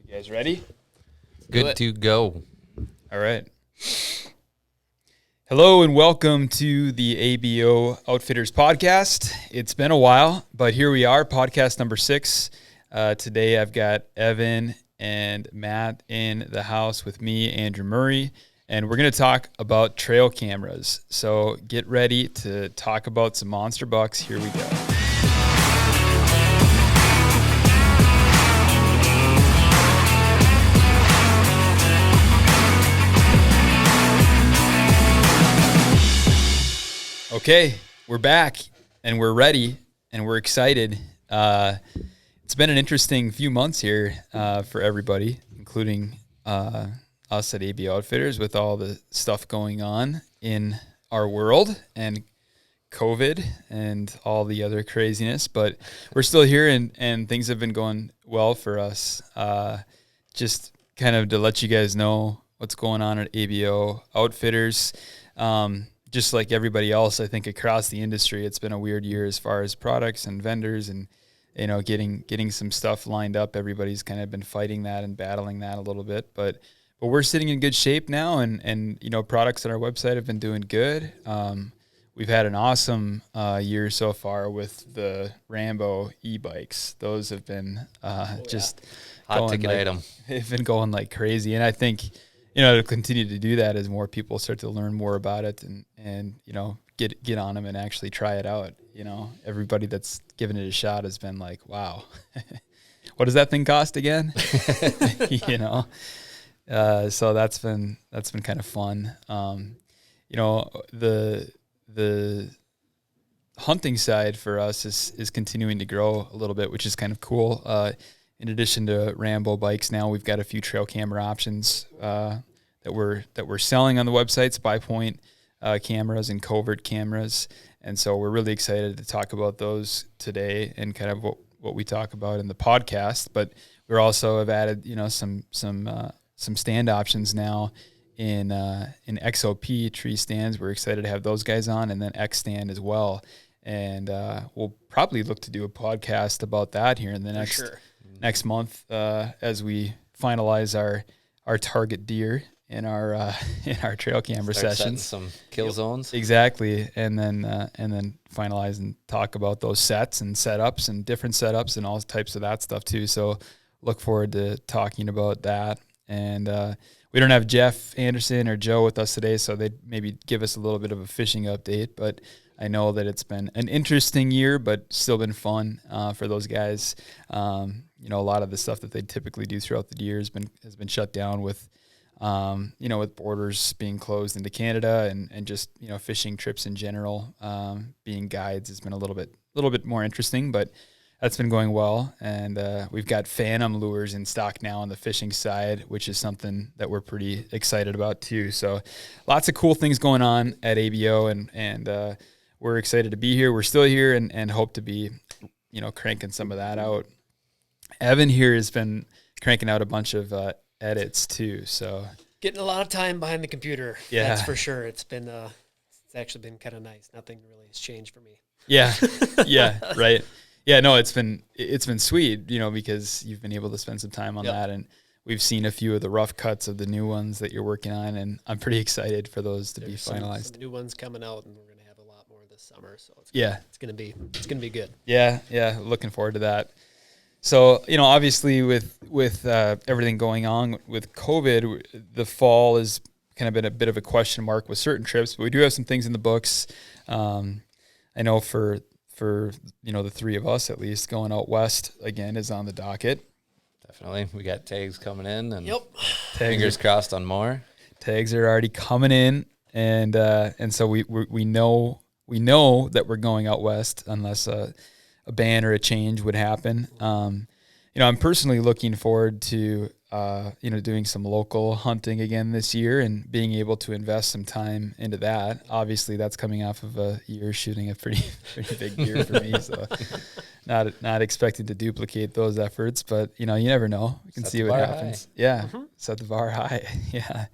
You guys ready? Good to go. All right. Hello and welcome to the ABO Outfitters Podcast. It's been a while, but here we are, podcast number 6. Today I've got Evan and Matt in the house with me, Andrew Murray, and we're going to talk about trail cameras. So get ready to talk about some monster bucks. Here we go. Okay, we're back and we're ready and we're excited. It's been an interesting few months here for everybody, including us at ABO Outfitters with all the stuff going on in our world and COVID and all the other craziness. But we're still here and things have been going well for us. Just kind of to let you guys know what's going on at ABO Outfitters. Just like everybody else, I think across the industry, it's been a weird year as far as products and vendors and, you know, getting some stuff lined up. Everybody's kind of been fighting that and battling that a little bit, but we're sitting in good shape now, and you know, products on our website have been doing good. We've had an awesome year so far with the Rambo e-bikes. Those have been just hot ticket item. They've been going like crazy, and I think, you know, it'll continue to do that as more people start to learn more about it and you know, get on them and actually try it out. You know, everybody that's given it a shot has been like, wow, what does that thing cost again? You know, so that's been kind of fun. You know, the hunting side for us is continuing to grow a little bit, which is kind of cool. In addition to Rambo bikes, now we've got a few trail camera options that we're selling on the website, Spy Point cameras and covert cameras, and so we're really excited to talk about those today and kind of what we talk about in the podcast. But we also have added, you know, some stand options now in XOP tree stands. We're excited to have those guys on, and then X stand as well. And we'll probably look to do a podcast about that here in the next month as we finalize our target deer in our trail camera sessions. Some kill zones. Exactly. And then finalize and talk about those sets and setups and different setups and all types of that stuff too. So look forward to talking about that. And we don't have Jeff Anderson or Joe with us today, so they'd maybe give us a little bit of a fishing update, but I know that it's been an interesting year, but still been fun for those guys. You know, a lot of the stuff that they typically do throughout the year has been shut down with, you know, with borders being closed into Canada and just, you know, fishing trips in general, being guides has been a little bit more interesting, but that's been going well. And we've got Phantom lures in stock now on the fishing side, which is something that we're pretty excited about too. So lots of cool things going on at ABO, and we're excited to be here. We're still here and hope to be, you know, cranking some of that out. Evan here has been cranking out a bunch of edits too, so getting a lot of time behind the computer. Yeah, that's for sure. It's actually been kind of nice. Nothing really has changed for me. Yeah, yeah, right. Yeah, no, it's been sweet, you know, because you've been able to spend some time on that, and we've seen a few of the rough cuts of the new ones that you're working on, and I'm pretty excited for those to be finalized. Some new ones coming out, and we're gonna have a lot more this summer. So it's gonna be good. Yeah, looking forward to that. So, you know, obviously with everything going on with COVID, the fall has kind of been a bit of a question mark with certain trips, but we do have some things in the books. I know for you know, the three of us at least, going out west again is on the docket. Definitely, we got tags coming in, and fingers crossed on more. Tags are already coming in, and so we know that we're going out west unless a ban or a change would happen. You know, I'm personally looking forward to, you know, doing some local hunting again this year and being able to invest some time into that. Obviously, that's coming off of a year shooting a pretty big deer for me, so not expecting to duplicate those efforts. But, you know, you never know. You can see what happens. High. Yeah, set the bar high. Yeah.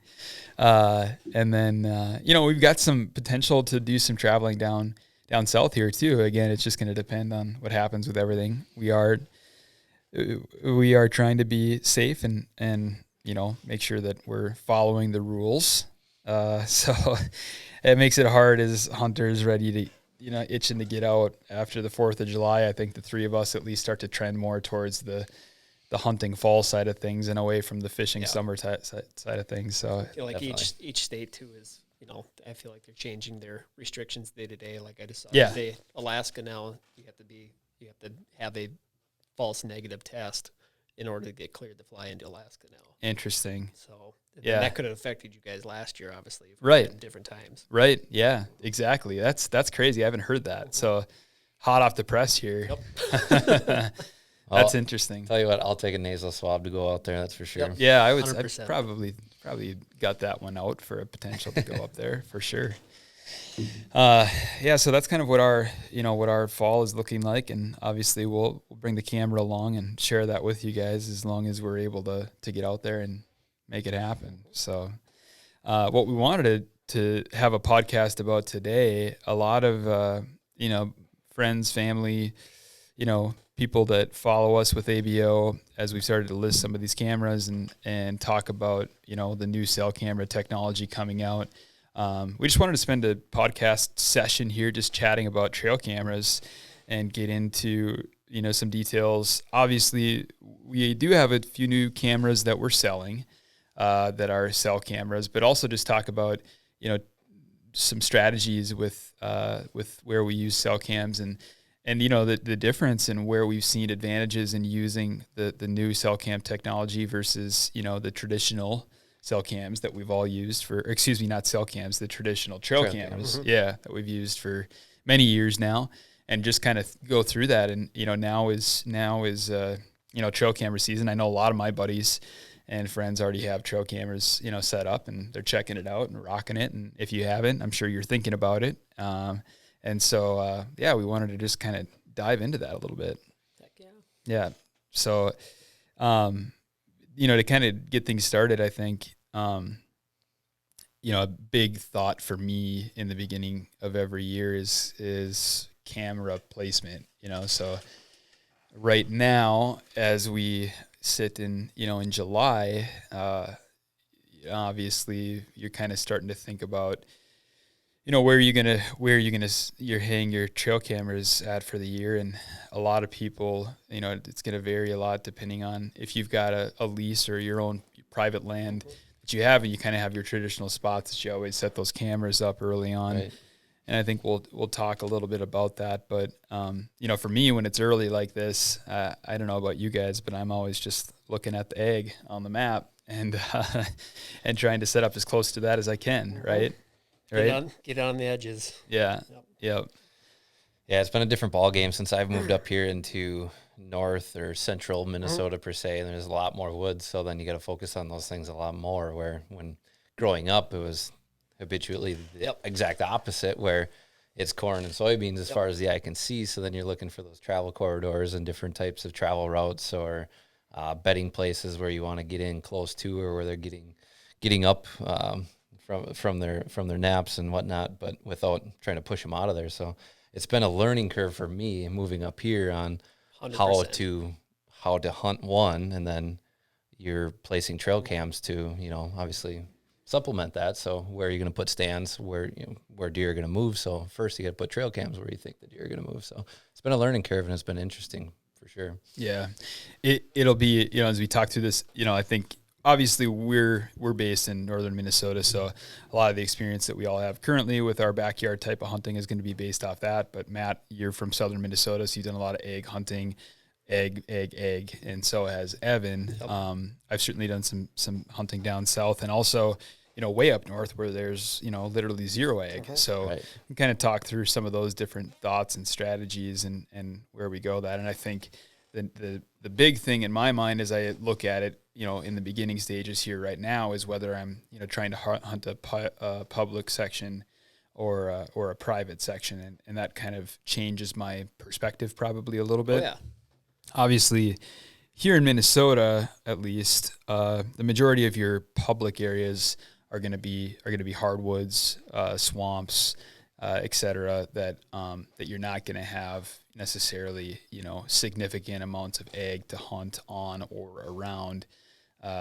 And then, you know, we've got some potential to do some traveling down south here too. Again, it's just going to depend on what happens with everything. We are we are trying to be safe and make sure that we're following the rules. So it makes it hard as hunters ready to, itching to get out after the 4th of July. I think the three of us at least start to trend more towards the hunting fall side of things and away from the fishing summer side of things. So I feel like each state too is, I feel like they're changing their restrictions day to day. Like I just saw today, Alaska now, you have to have a false negative test in order to get cleared to fly into Alaska now. Interesting. So that could have affected you guys last year, obviously. Right. At different times. Right. Yeah, exactly. That's crazy. I haven't heard that. So hot off the press here. Yep. That's interesting. Tell you what, I'll take a nasal swab to go out there. That's for sure. Yep. Yeah, I $100%. probably got that one out for a potential to go up there for sure. So that's kind of what our fall is looking like, and obviously we'll bring the camera along and share that with you guys as long as we're able to get out there and make it happen. So, what we wanted to have a podcast about today, a lot of friends, family, people that follow us with ABO, as we've started to list some of these cameras and talk about, the new cell camera technology coming out. We just wanted to spend a podcast session here just chatting about trail cameras and get into, some details. Obviously, we do have a few new cameras that we're selling that are cell cameras, but also just talk about, some strategies with where we use cell cams and the difference and where we've seen advantages in using the new cell cam technology versus, the traditional cell cams that we've all used not cell cams, the traditional trail cameras, that we've used for many years now, and just kind of go through that. And, now is trail camera season. I know a lot of my buddies and friends already have trail cameras, set up, and they're checking it out and rocking it. And if you haven't, I'm sure you're thinking about it. And so, we wanted to just kind of dive into that a little bit. Heck yeah. Yeah. So, to kind of get things started, I think, a big thought for me in the beginning of every year is camera placement, so right now, as we sit in July, obviously you're kind of starting to think about, where you're hanging your trail cameras at for the year. And a lot of people, it's going to vary a lot depending on if you've got a lease or your own private land that you have, and you kind of have your traditional spots that you always set those cameras up early on. Right. And I think we'll talk a little bit about that. But, for me, when it's early like this, I don't know about you guys, but I'm always just looking at the egg on the map and trying to set up as close to that as I can. Right. Get on the edges. Yeah. Yep. Yeah, it's been a different ball game since I've moved up here into north or central Minnesota per se, and there's a lot more woods, so then you got to focus on those things a lot more, where when growing up it was habitually the exact opposite, where it's corn and soybeans as far as the eye can see, so then you're looking for those travel corridors and different types of travel routes or bedding places where you want to get in close to, or where they're getting up from their naps and whatnot, but without trying to push them out of there. So it's been a learning curve for me moving up here on 100%. how to hunt one, and then you're placing trail cams to, obviously supplement that. So where are you going to put stands, where deer are going to move? So first you got to put trail cams where you think the deer are going to move. So it's been a learning curve, and it's been interesting for sure. Yeah. It'll be, as we talk through this, I think obviously we're based in northern Minnesota, so a lot of the experience that we all have currently with our backyard type of hunting is going to be based off that. But Matt, you're from southern Minnesota, so you've done a lot of egg hunting, egg, and so has Evan. Yep. I've certainly done some hunting down south, and also way up north where there's literally zero egg. Mm-hmm. So right. We kind of talk through some of those different thoughts and strategies and where we go that. And I think the big thing in my mind as I look at it, in the beginning stages here right now, is whether I'm, trying to hunt a public section or a private section. And that kind of changes my perspective probably a little bit. Oh, yeah. Obviously, here in Minnesota, at least, the majority of your public areas are going to be hardwoods, swamps, et cetera, that you're not going to have necessarily, significant amounts of ag to hunt on or around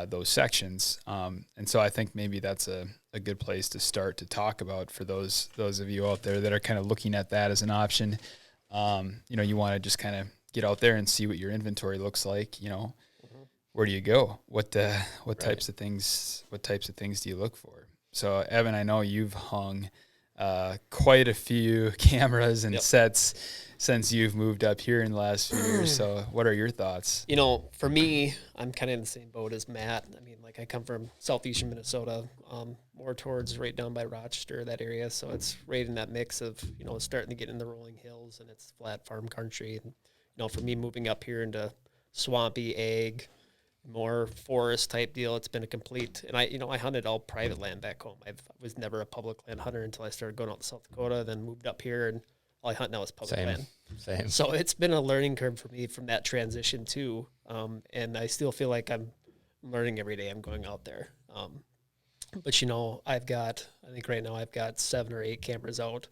those sections. And so I think maybe that's a good place to start to talk about for those of you out there that are kind of looking at that as an option. You want to just kind of get out there and see what your inventory looks like. Where do you go? What types of things do you look for? So Evan, I know you've hung quite a few cameras and sets since you've moved up here in the last few years. So what are your thoughts? For me, I'm kind of in the same boat as Matt. I mean, like I come from southeastern Minnesota, more towards right down by Rochester, that area. So it's right in that mix of, starting to get in the rolling hills and it's flat farm country. And, for me moving up here into swampy ag, more forest type deal, it's been a complete, and I hunted all private land back home. I was never a public land hunter until I started going out to South Dakota, then moved up here, and all I hunt now is public land. Same. So it's been a learning curve for me from that transition too. And I still feel like I'm learning every day I'm going out there. But I think right now I've got 7 or 8 cameras out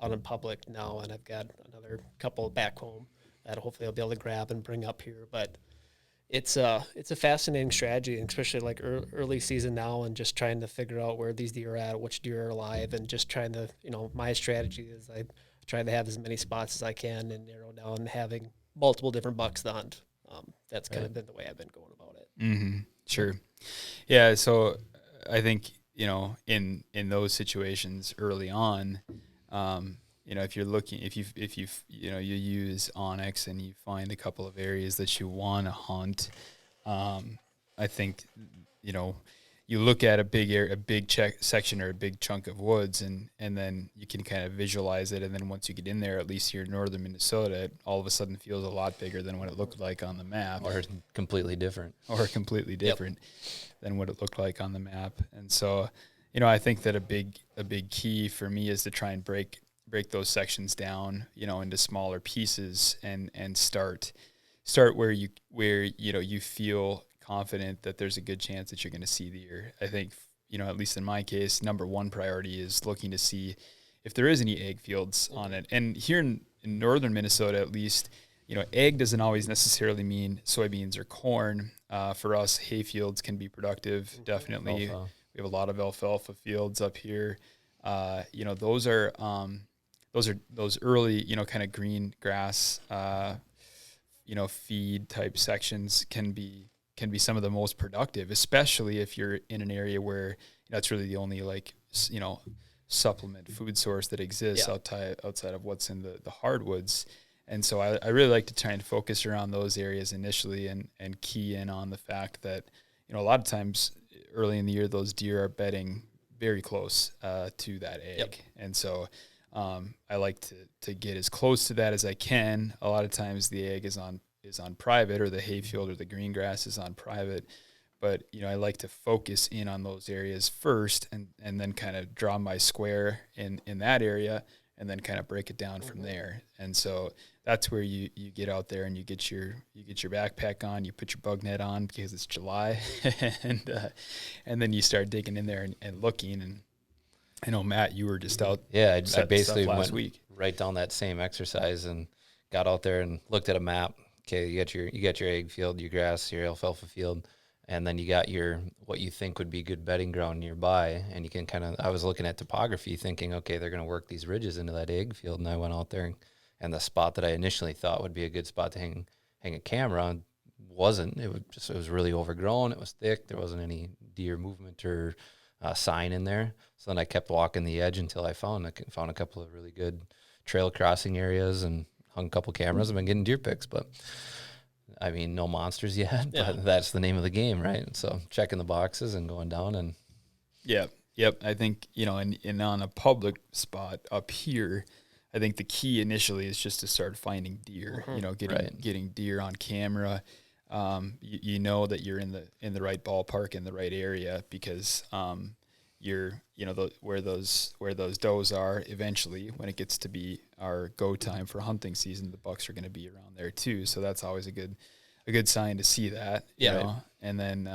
in public now, and I've got another couple back home that hopefully I'll be able to grab and bring up here. But it's a fascinating strategy, especially like early season now, and just trying to figure out where these deer are at, which deer are alive, and just trying to, my strategy is I try to have as many spots as I can and narrow down having multiple different bucks to hunt. That's kind of been the way I've been going about it. Mm-hmm. Sure. Yeah. So I think, in those situations early on, if you're looking, if you use Onyx and you find a couple of areas that you want to hunt, I think, you look at a big section or a big chunk of woods, and then you can kind of visualize it. And then once you get in there, at least here in northern Minnesota, it all of a sudden feels a lot bigger than what it looked like on the map. Or completely different. Than what it looked like on the map. And so, I think that a big key for me is to try and break those sections down, into smaller pieces and start where you feel confident that there's a good chance that you're going to see the deer. I think, at least in my case, number one priority is looking to see if there is any ag fields on it. And here in northern Minnesota, at least, ag doesn't always necessarily mean soybeans or corn. For us, hay fields can be productive. Definitely. Alfalfa. We have a lot of alfalfa fields up here. Those early, kind of green grass, feed type sections can be some of the most productive, especially if you're in an area where that's really the only supplement food source that exists outside of what's in the hardwoods. And so I really like to try and focus around those areas initially and key in on the fact that, a lot of times early in the year, those deer are bedding very close to that ag. Yep. And so I like to get as close to that as I can. A lot of times the ag is on private, or the hayfield or the green grass is on private. But, I like to focus in on those areas first and then kind of draw my square in that area and then kind of break it down from there. And so that's where you get out there and you get your backpack on, you put your bug net on because it's July, and then you start digging in there and looking. And I know, Matt, you were just out. Yeah, I basically last went week. right down that same exercise and got out there and looked at a map. Okay, you got your egg field, your grass, your alfalfa field, and then you got your what you think would be good bedding ground nearby. And you can I was looking at topography thinking, okay, they're going to work these ridges into that egg field. And I went out there and the spot that I initially thought would be a good spot to hang a camera on wasn't. It was really overgrown. It was thick. There wasn't any deer movement or sign in there. So then I kept walking the edge until I found a couple of really good trail crossing areas and hung a couple cameras. I've been getting deer pics, but I mean, no monsters yet, but that's the name of the game, right? So checking the boxes and going down and. Yep. I think, and on a public spot up here, I think the key initially is just to start finding deer, getting deer on camera. You know that you're in the right ballpark, in the right area, because you're where those does are. Eventually, when it gets to be our go time for hunting season, the bucks are going to be around there too. So that's always a good sign to see that. And then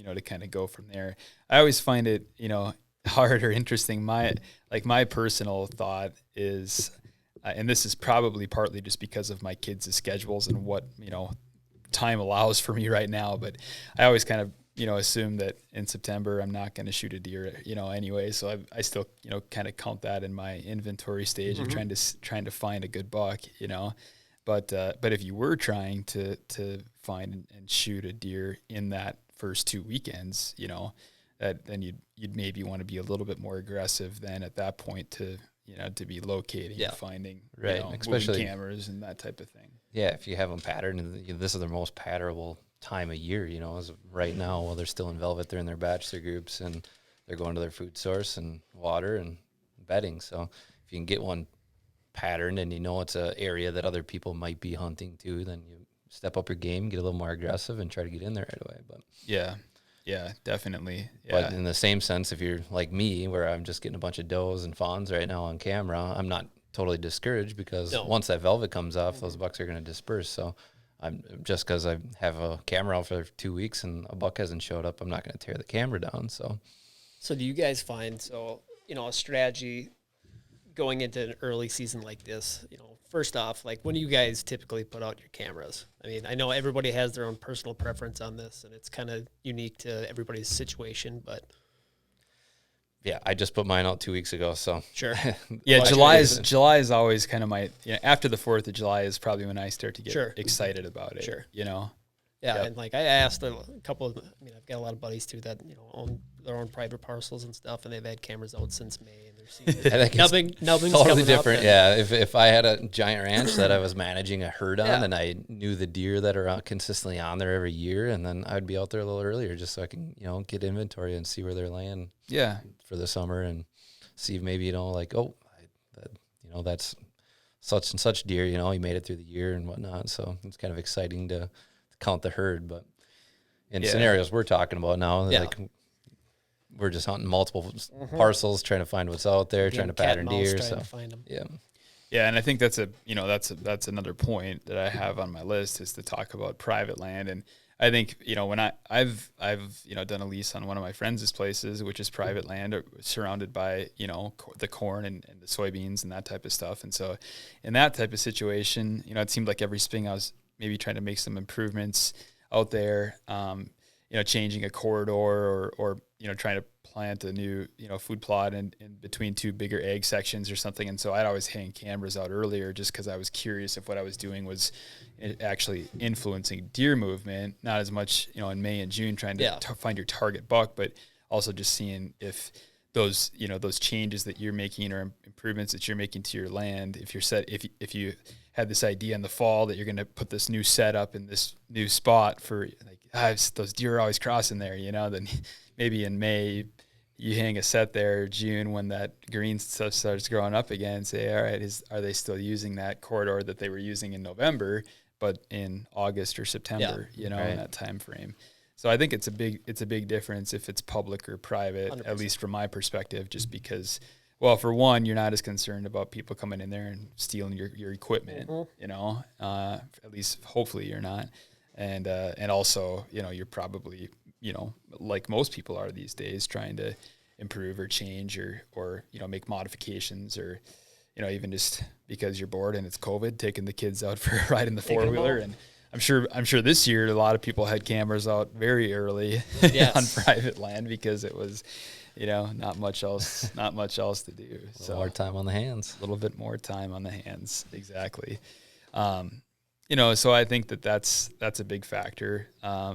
to kind of go from there. I always find it hard or interesting. My personal thought is, and this is probably partly just because of my kids' schedules and what, time allows for me right now, but I always kind of, assume that in September I'm not going to shoot a deer, anyway. So I still, kind of count that in my inventory stage of trying to find a good buck, But if you were trying to find and shoot a deer in that first 2 weekends, then you'd maybe want to be a little bit more aggressive then at that point to be locating and finding especially cameras and that type of thing. Yeah, if you have them patterned, and this is their most patternable time of year, as of right now, while they're still in velvet, they're in their bachelor groups and they're going to their food source and water and bedding. So if you can get one patterned and it's an area that other people might be hunting too, then you step up your game, get a little more aggressive, and try to get in there right away. But yeah, definitely. Yeah. But in the same sense, if you're like me, where I'm just getting a bunch of does and fawns right now on camera, I'm not totally discouraged because once that velvet comes off, those bucks are going to disperse. So I'm just because I have a camera out for 2 weeks and a buck hasn't showed up, I'm not going to tear the camera down. So do you guys find a strategy going into an early season like this? First off, like, when do you guys typically put out your cameras? I mean, I know everybody has their own personal preference on this, and it's kind of unique to everybody's situation, but yeah, I just put mine out 2 weeks ago. So sure. Yeah, July is always kind of my, after the 4th of July is probably when I start to get excited about it. Sure. Yeah, and like I asked a couple of, I've got a lot of buddies too that own their own private parcels and stuff, and they've had cameras out since May, and they're seeing nubbing's totally different. Yeah, if I had a giant ranch that I was managing a herd on, and I knew the deer that are consistently on there every year, and then I'd be out there a little earlier just so I can get inventory and see where they're laying. Yeah, for the summer and see if maybe that's such and such deer. He made it through the year and whatnot. So it's kind of exciting to count the herd, but in scenarios we're talking about now, like we're just hunting multiple parcels, trying to find what's out there, trying to pattern deer. So yeah, and I think that's that's another point that I have on my list is to talk about private land. And I think when I've done a lease on one of my friends' places, which is private land, surrounded by the corn and the soybeans and that type of stuff. And so in that type of situation, it seemed like every spring I was maybe trying to make some improvements out there, changing a corridor or trying to plant a new, food plot in between two bigger ag sections or something. And so I'd always hang cameras out earlier just because I was curious if what I was doing was actually influencing deer movement, not as much, in May and June trying to find your target buck, but also just seeing if those, those changes that you're making or improvements that you're making to your land, if you had this idea in the fall that you're going to put this new setup in this new spot for those deer are always crossing there, then maybe in May you hang a set there, June when that green stuff starts growing up again, and say, all right, are they still using that corridor that they were using in November, but in August or September, in that time frame. So I think it's a big difference if it's public or private, 100%. At least from my perspective, just because, well, for one, you're not as concerned about people coming in there and stealing your equipment, at least hopefully you're not. And also, you're probably, like most people are these days, trying to improve or change or make modifications or, even just because you're bored and it's COVID, taking the kids out for a ride in the four-wheeler. And I'm sure this year a lot of people had cameras out very early on private land because it was, not much else to do. So more time on the hands. A little bit more time on the hands, exactly. So I think that's a big factor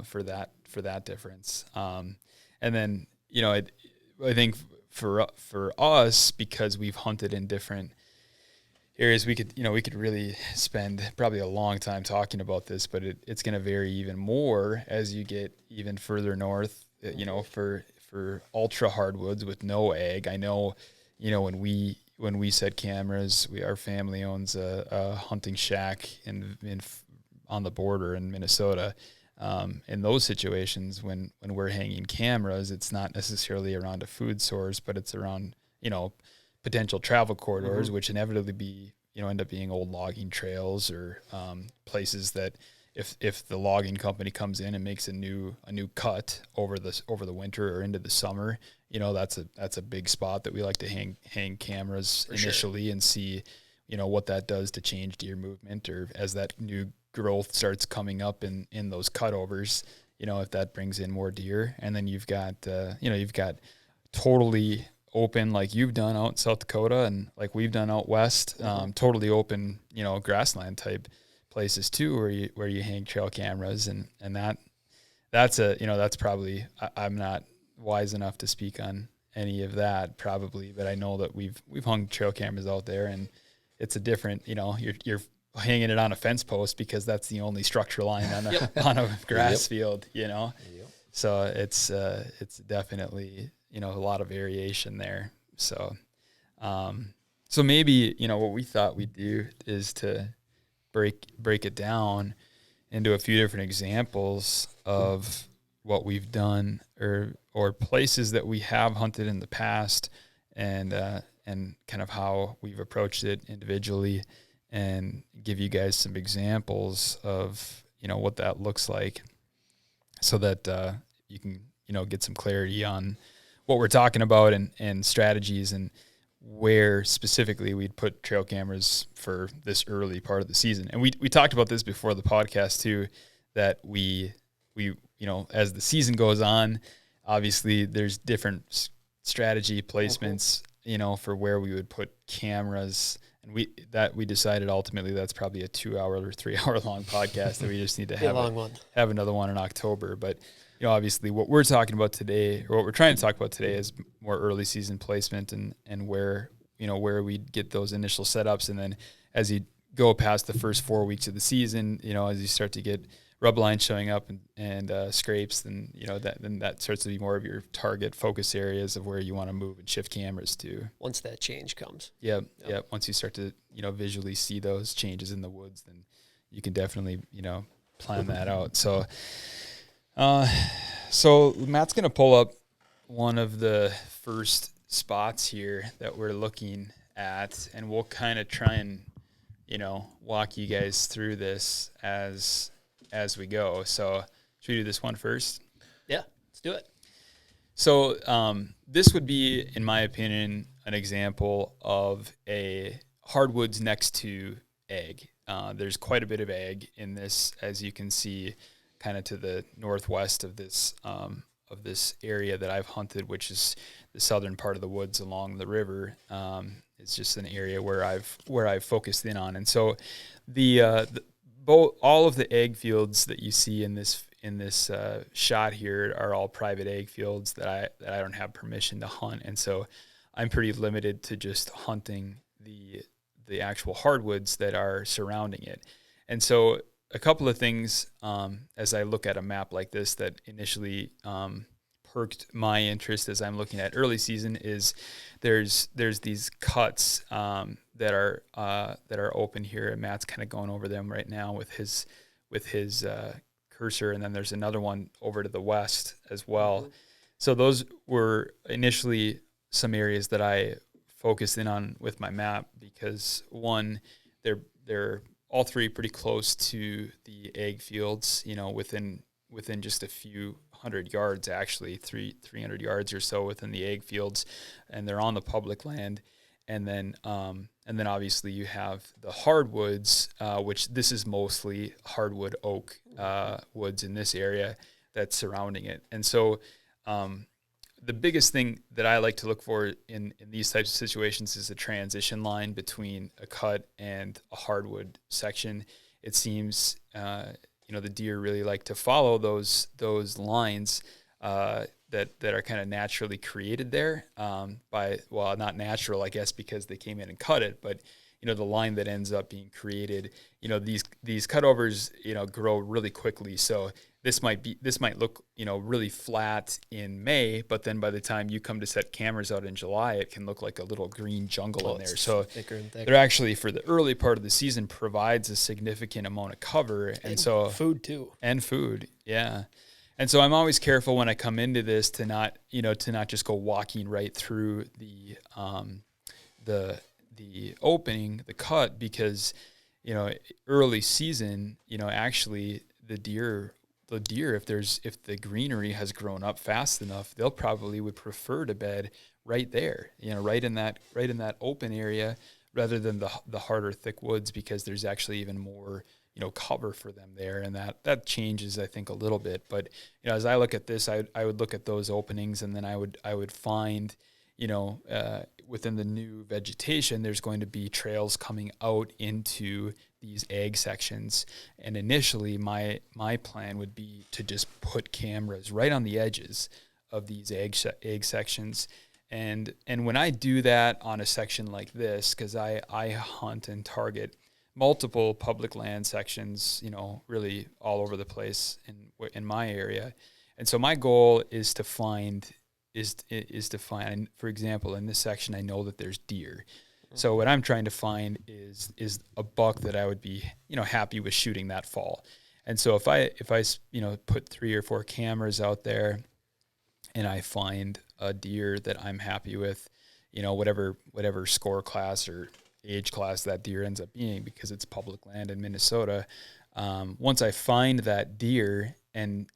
for that difference. And then I think for us, because we've hunted in different areas, we could really spend probably a long time talking about this, but it's going to vary even more as you get even further north. For ultra hardwoods with no ag. I know, when we set cameras, our family owns a hunting shack on the border in Minnesota. In those situations, when we're hanging cameras, it's not necessarily around a food source, but it's around, potential travel corridors, which inevitably end up being old logging trails or places that, if the logging company comes in and makes a new cut over the winter or into the summer, that's a big spot that we like to hang cameras for initially and see, what that does to change deer movement, or as that new growth starts coming up in those cutovers, if that brings in more deer. And then you've got totally open, like you've done out in South Dakota and like we've done out west, totally open, grassland type places too, where you hang trail cameras, and that's probably, I'm not wise enough to speak on any of that probably, but I know that we've hung trail cameras out there, and it's a different, you're hanging it on a fence post because that's the only structure line on a grass field, So it's definitely, a lot of variation there. So, so maybe, what we thought we'd do is to break it down into a few different examples of what we've done or places that we have hunted in the past, and kind of how we've approached it individually, and give you guys some examples of, what that looks like, so that you can, get some clarity on what we're talking about, and strategies, and where specifically we'd put trail cameras for this early part of the season. And we talked about this before the podcast too, that we as the season goes on, obviously there's different strategy placements, for where we would put cameras. And we decided ultimately that's probably a 2 hour or 3 hour long podcast that we just need to have another one in October. But obviously what we're talking about today, or what we're trying to talk about today, is more early season placement, and where we get those initial setups. And then as you go past the first 4 weeks of the season, as you start to get rub lines showing up and scrapes, then that starts to be more of your target focus areas of where you want to move and shift cameras to. Once that change comes. Yeah. Once you start to visually see those changes in the woods, then you can definitely plan that out. So Matt's gonna pull up one of the first spots here that we're looking at, and we'll kind of try and walk you guys through this as we go. So should we do this one first? Yeah, let's do it. So this would be, in my opinion, an example of a hardwoods next to ag. There's quite a bit of ag in this, as you can see, kind of to the northwest of this area that I've hunted, which is the southern part of the woods along the river. It's just an area where I've focused in on. And so all of the ag fields that you see in this shot here are all private ag fields that I don't have permission to hunt. And so I'm pretty limited to just hunting the actual hardwoods that are surrounding it. And so a couple of things, as I look at a map like this, that initially perked my interest as I'm looking at early season, is there's these cuts that are open here, and Matt's kind of going over them right now with his cursor, and then there's another one over to the west as well. Mm-hmm. So those were initially some areas that I focused in on with my map, because one, they're all three pretty close to the ag fields, within just a few hundred yards, actually 300 yards or so within the ag fields, and they're on the public land. And then obviously you have the hardwoods, which this is mostly hardwood oak woods in this area that's surrounding it. And so the biggest thing that I like to look for in these types of situations is a transition line between a cut and a hardwood section. It seems, the deer really like to follow those lines that are kind of naturally created there not natural, I guess, because they came in and cut it, but the line that ends up being created, these cutovers, grow really quickly. So this might look, really flat in May, but then by the time you come to set cameras out in July, it can look like a little green jungle in there. So thicker and thicker. They're actually, for the early part of the season, provides a significant amount of cover. And so food too. And food. Yeah. And so I'm always careful when I come into this to not just go walking right through the opening, the cut, because early season, actually the deer, if the greenery has grown up fast enough, they'll probably would prefer to bed right there, right in that open area, rather than the harder thick woods, because there's actually even more cover for them there, and that changes, I think, a little bit. But as I look at this, I would look at those openings, and then I would find within the new vegetation, there's going to be trails coming out into these ag sections. And initially, my plan would be to just put cameras right on the edges of these ag sections. And when I do that on a section like this, because I hunt and target multiple public land sections, really all over the place in my area. And so my goal is to find, for example, in this section, I know that there's deer. So what I'm trying to find is a buck that I would be, happy with shooting that fall. And so if I put 3 or 4 cameras out there, and I find a deer that I'm happy with, whatever score class or age class that deer ends up being, because it's public land in Minnesota. Once I find that deer and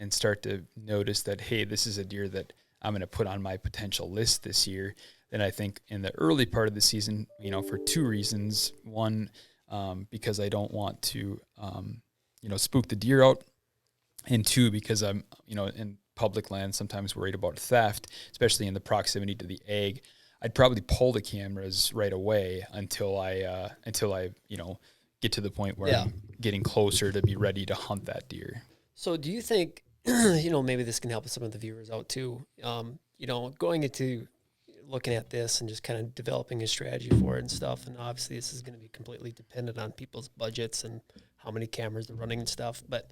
start to notice that, hey, this is a deer that I'm going to put on my potential list this year, then I think in the early part of the season, for 2 reasons. One, because I don't want to, spook the deer out. And 2, because I'm, in public land, sometimes worried about theft, especially in the proximity to the ag. I'd probably pull the cameras right away until I get to the point where I'm getting closer to be ready to hunt that deer. So do you think, maybe this can help some of the viewers out too, going into looking at this and just kind of developing a strategy for it and stuff. And obviously this is going to be completely dependent on people's budgets and how many cameras they're running and stuff. But,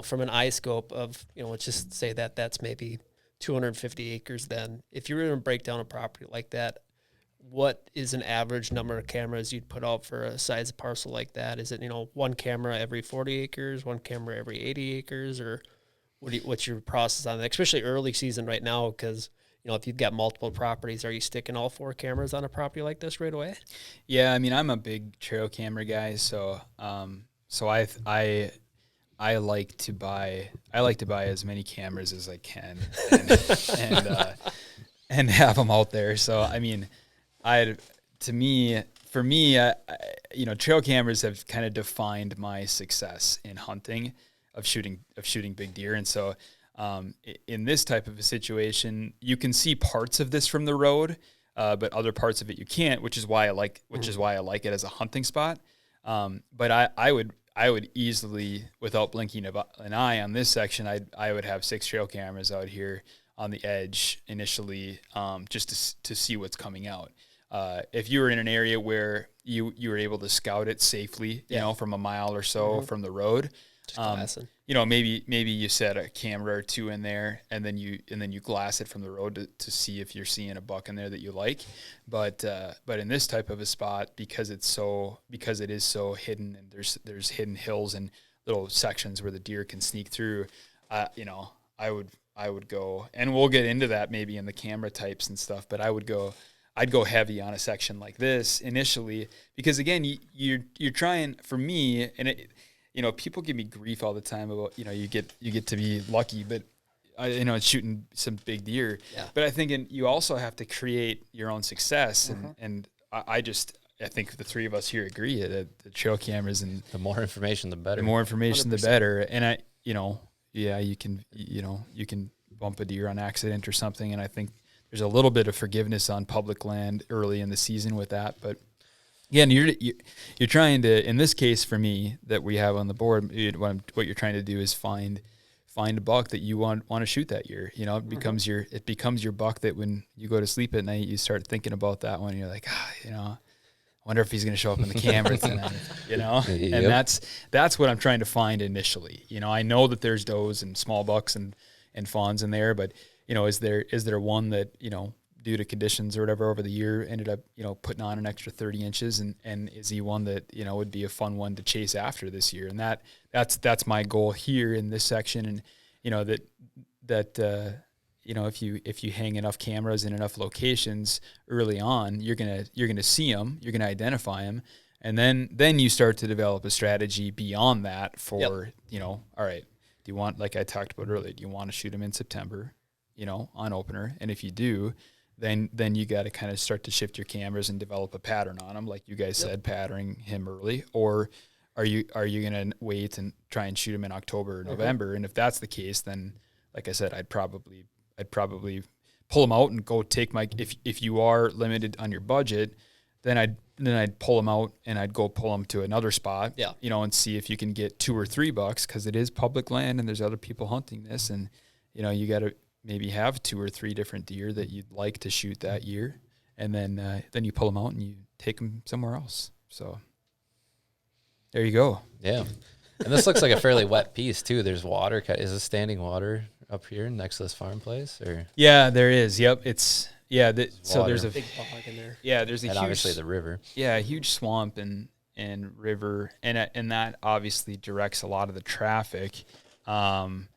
from an eye scope of, let's just say that that's maybe 250 acres, then if you were going to break down a property like that, what is an average number of cameras you'd put out for a size parcel like that? Is it, 1 camera every 40 acres, 1 camera every 80 acres, or what's your process on that, especially early season right now? Because, if you've got multiple properties, are you sticking all 4 cameras on a property like this right away? Yeah, I mean, I'm a big trail camera guy, so I like to buy as many cameras as I can and have them out there. So I mean, for me, trail cameras have kind of defined my success in hunting, of shooting big deer. And so in this type of a situation, you can see parts of this from the road, but other parts of it you can't, which is why I like it as a hunting spot. But I would easily, without blinking an eye on this section, I would have 6 trail cameras out here on the edge initially, just to see what's coming out. If you were in an area where you were able to scout it safely, from a mile or so from the road, maybe you set a camera or 2 in there, and then you glass it from the road to see if you're seeing a buck in there that you like. But in this type of a spot, because it is so hidden, and there's hidden hills and little sections where the deer can sneak through, I would go, and we'll get into that maybe in the camera types and stuff, but I'd go heavy on a section like this initially, because again, you're trying, for me, and it, people give me grief all the time about, you get to be lucky, but it's shooting some big deer. Yeah. But I think you also have to create your own success. And I think the 3 of us here agree that the trail cameras, and the more information, the better. The more information, 100%. The better. And you can bump a deer on accident or something. And I think there's a little bit of forgiveness on public land early in the season with that, but again, you're trying to, in this case for me that we have on the board, what you're trying to do is find a buck that you want to shoot that year. It becomes your buck that when you go to sleep at night, you start thinking about that one. And you're like, I wonder if he's going to show up in the camera tonight. Yep. And that's what I'm trying to find initially. I know that there's does and small bucks and fawns in there, but is there one that due to conditions or whatever over the year ended up, putting on an extra 30 inches, and is he one that, would be a fun one to chase after this year? And that's my goal here in this section. And, if you hang enough cameras in enough locations early on, you're going to see them, you're going to identify them. And then you start to develop a strategy beyond that for, all right, do you want, like I talked about earlier, do you want to shoot him in September, on opener? And if you do, then you got to kind of start to shift your cameras and develop a pattern on him, like you guys said, patterning him early. Or are you going to wait and try and shoot him in October or November? And if that's the case, then like I said, I'd probably pull him out and go take if you are limited on your budget, then I'd pull him out and I'd go pull him to another spot, and see if you can get $2 or $3 because it is public land and there's other people hunting this. And, you got to maybe have 2 or 3 different deer that you'd like to shoot that year. And then you pull them out and you take them somewhere else. So there you go. Yeah. And this looks like a fairly wet piece too. There's water. Is this standing water up here next to this farm place? Or yeah, there is. Yep. It's so there's a big bog in there. Yeah, there's a and huge, obviously the river. Yeah, a huge swamp and river, and that obviously directs a lot of the traffic, and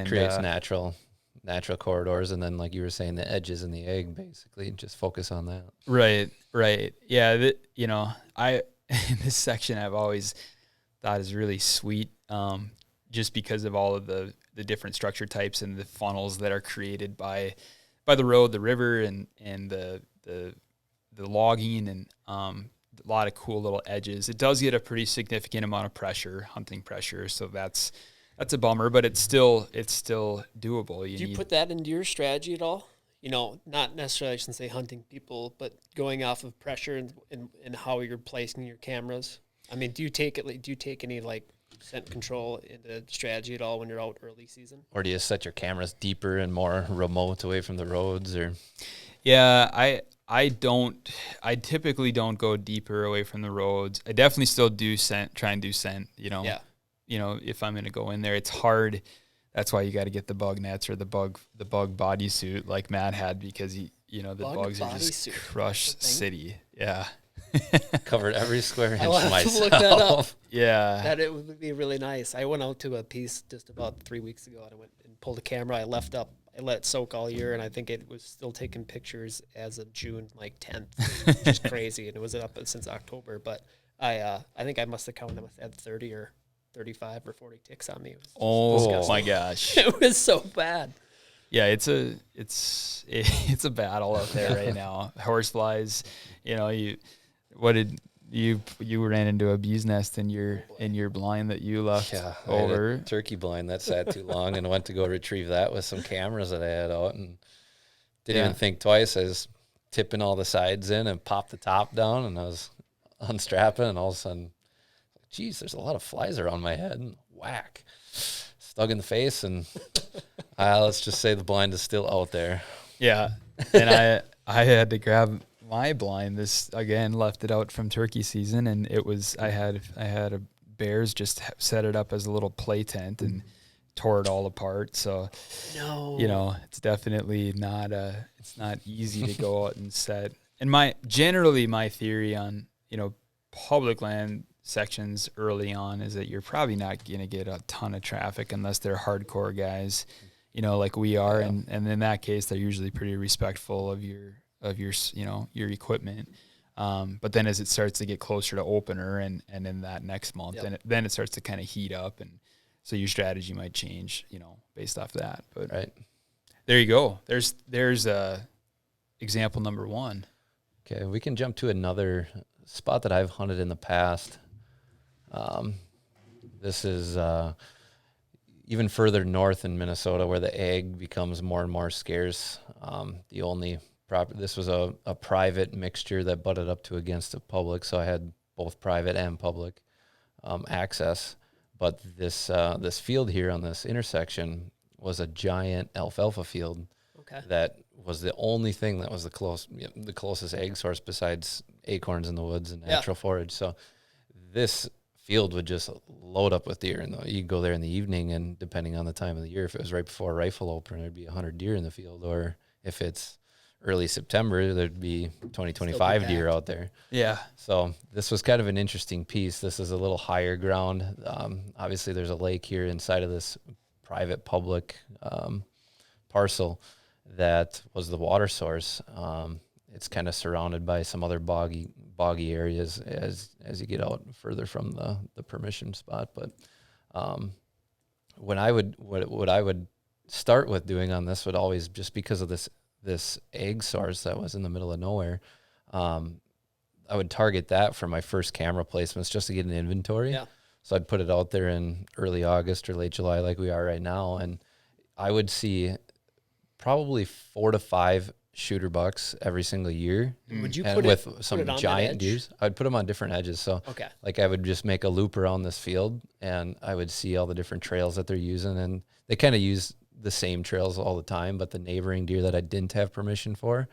creates natural corridors, and then like you were saying, the edges and the egg, basically just focus on that. Right. Yeah, in this section I've always thought is really sweet, just because of all of the different structure types and the funnels that are created by the road, the river, and the logging, and a lot of cool little edges. It does get a pretty significant amount of pressure, hunting pressure, so that's a bummer, but it's still doable. Do you put that into your strategy at all? Not necessarily, I shouldn't say hunting people, but going off of pressure and how you're placing your cameras. I mean, do you take any like scent control into strategy at all when you're out early season? Or do you set your cameras deeper and more remote away from the roads? Or yeah, I typically don't go deeper away from the roads. I definitely still do try and do scent, if I'm going to go in there. It's hard. That's why you got to get the bug nets or the bug bodysuit like Matt had, because the bugs are just crush city. Yeah. Covered every square inch I'll have myself. to look that up. Yeah. That it would be really nice. I went out to a piece just about 3 weeks ago, and I went and pulled a camera. I let it soak all year, and I think it was still taking pictures as of June 10th, which is crazy. And it was up since October. But I think I must have had 30 or 35 or 40 ticks on me. Oh my gosh. It was so bad. Yeah, it's a battle out there right now. Horseflies, you ran into a bee's nest in your blind that you left over. I had a turkey blind that sat too long, and went to go retrieve that with some cameras that I had out, and didn't even think twice. I was tipping all the sides in and popped the top down, and I was unstrapping, and all of a sudden, geez, there's a lot of flies around my head, and whack, stuck in the face, and let's just say the blind is still out there. Yeah, and I had to grab my blind. This again left it out from turkey season, and it was I had a bears just set it up as a little play tent and tore it all apart. So it's definitely not it's not easy to go out and set. And my theory on public land sections early on is that you're probably not going to get a ton of traffic unless they're hardcore guys, like we are. Yeah. And in that case, they're usually pretty respectful of your equipment. But then as it starts to get closer to opener and in that next month, then it starts to kind of heat up. And so your strategy might change, based off that. But there you go. There's example number 1. Okay. We can jump to another spot that I've hunted in the past. This is even further north in Minnesota, where the egg becomes more and more scarce. This was a private mixture that butted up to against the public, so I had both private and public access. But this field here on this intersection was a giant alfalfa field. Okay. That was the only thing that was the closest egg source besides acorns in the woods and natural forage. So this field would just load up with deer, and you go there in the evening, and depending on the time of the year, if it was right before rifle opener, there'd be 100 deer in the field, or if it's early September, there'd be 25 deer out there. Yeah. So this was kind of an interesting piece. This is a little higher ground. Obviously, there's a lake here inside of this private public parcel that was the water source. It's kind of surrounded by some other boggy boggy areas as you get out further from the permission spot. But when what I would start with doing on this would always, just because of this egg source that was in the middle of nowhere, I would target that for my first camera placements just to get an inventory. Yeah. So I'd put it out there in early August or late July like we are right now, and I would see probably 4 to 5 shooter bucks every single year. Would you with some giant deers? I'd put them on different edges. So okay, like I would just make a loop around this field, and I would see all the different trails that they're using, and they kind of use the same trails all the time, but the neighboring deer that I didn't have permission for,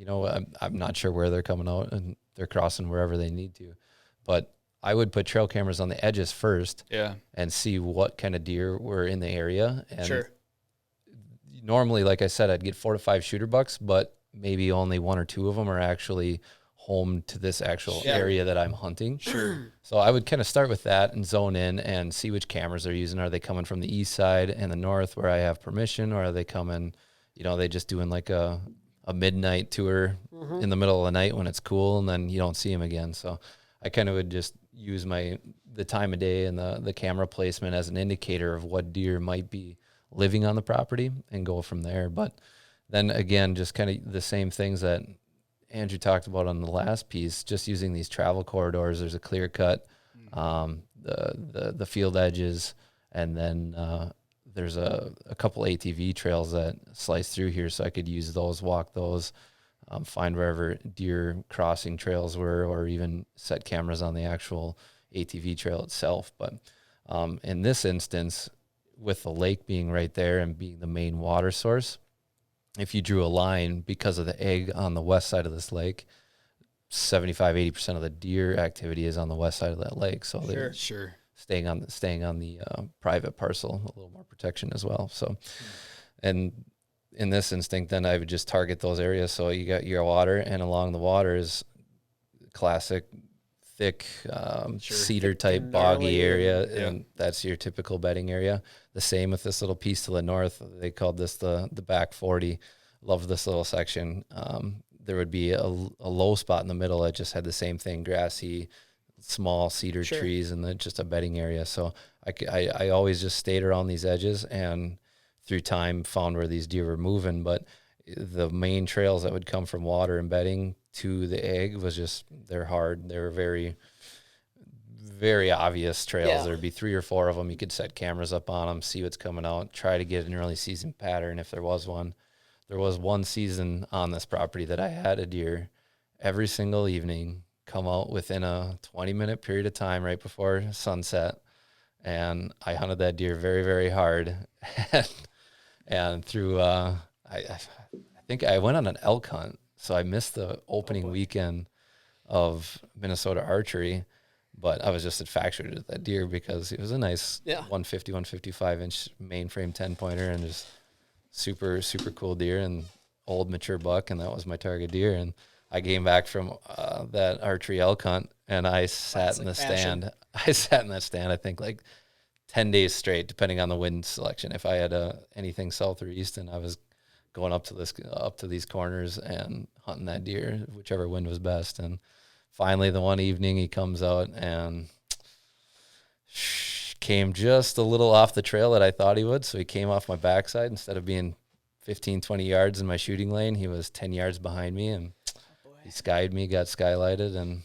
I'm not sure where they're coming out, and they're crossing wherever they need to. But I would put trail cameras on the edges first, and see what kind of deer were in the area. And normally, like I said, I'd get 4 to 5 shooter bucks, but maybe only 1 or 2 of them are actually home to this actual area that I'm hunting. So I would kind of start with that and zone in and see which cameras they're using. Are they coming from the east side and the north where I have permission, or are they coming, they just doing like a midnight tour in the middle of the night when it's cool, and then you don't see them again. So I kind of would just use the time of day and the camera placement as an indicator of what deer might be living on the property and go from there. But then again, just kind of the same things that Andrew talked about on the last piece, just using these travel corridors. There's a clear cut, the field edges, and then there's a couple ATV trails that slice through here, so I could use those, walk those, find wherever deer crossing trails were, or even set cameras on the actual ATV trail itself. But in this instance, with the lake being right there and being the main water source, if you drew a line because of the egg on the west side of this lake, 75-80% of the deer activity is on the west side of that lake. So they're staying on the private parcel, a little more protection as well. So, and in this instinct, then I would just target those areas. So you got your water, and along the water is classic thick cedar type boggy area, and that's your typical bedding area. The same with this little piece to the north. They called this the back 40. Love this little section. There would be a low spot in the middle that just had the same thing, grassy, small cedar trees, and then just a bedding area. So I always just stayed around these edges, and through time found where these deer were moving. But the main trails that would come from water and bedding to the egg was just, they're hard. They were very, very obvious trails. There'd be 3 or 4 of them. You could set cameras up on them, see what's coming out, try to get an early season pattern if there was one. There was one season on this property that I had a deer every single evening come out within a 20-minute period of time right before sunset. And I hunted that deer very, very hard. And through, I think I went on an elk hunt, so I missed the opening weekend of Minnesota archery, but I was just infatuated with that deer because it was a nice 150, 155-inch mainframe 10-pointer, and just super, super cool deer, and old mature buck, and that was my target deer. And I came back from that archery elk hunt, and I sat in the stand. I sat in that stand, I think, like 10 days straight, depending on the wind selection. If I had anything south or east, and I was going up to these corners and hunting that deer, whichever wind was best. And finally, the one evening, he comes out and came just a little off the trail that I thought he would. So he came off my backside. Instead of being 15, 20 yards in my shooting lane, he was 10 yards behind me, and he skied me, got skylighted, and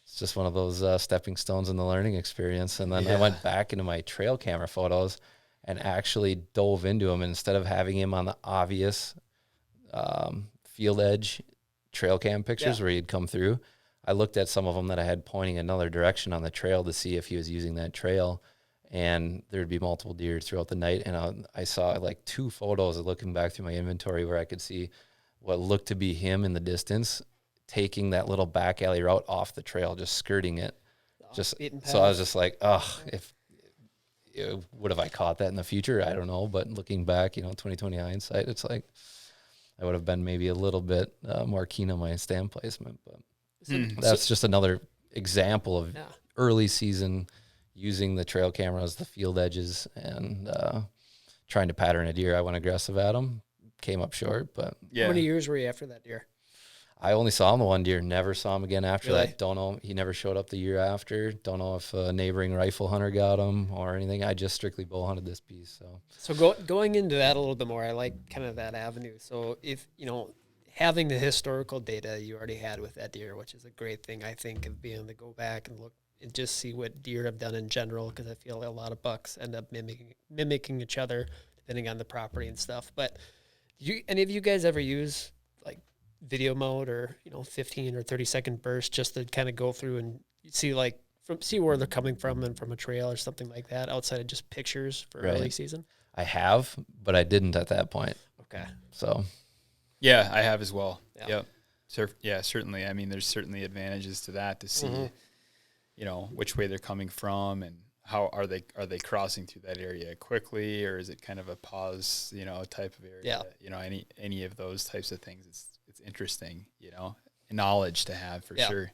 it's just one of those stepping stones in the learning experience. And then I went back into my trail camera photos and actually dove into him. And instead of having him on the obvious field edge trail cam pictures where he'd come through, I looked at some of them that I had pointing another direction on the trail to see if he was using that trail. And there'd be multiple deer throughout the night. And I saw like 2 photos of looking back through my inventory where I could see what looked to be him in the distance, taking that little back alley route off the trail, just skirting it. So I was just like, would have I caught that in the future? I don't know. But looking back, 2020 hindsight, it's like I would have been maybe a little bit more keen on my stand placement. But that's just another example of early season using the trail cameras, the field edges, and trying to pattern a deer. I went aggressive at him, came up short. But how many years were you after that deer? I only saw him the one deer, never saw him again after Really? that. Don't know. He never showed up the year after. Don't know if a neighboring rifle hunter got him or anything. I just strictly bow hunted this piece. So going into that a little bit more, I like kind of that avenue. So if, having the historical data you already had with that deer, which is a great thing, I think, of being able to go back and look and just see what deer have done in general, because I feel a lot of bucks end up mimicking each other depending on the property and stuff. But any of you guys ever use like video mode or 15 or 30-second bursts just to kind of go through and see see where they're coming from and from a trail or something like that outside of just pictures for early season? I have, but I didn't at that point. Okay. So. Yeah, I have as well. Yeah. Yep. Yeah, certainly. I mean, there's certainly advantages to that to see, which way they're coming from and how are they crossing through that area quickly, or is it kind of a pause, type of area? Yeah. Any of those types of things. It's interesting, knowledge to have for sure.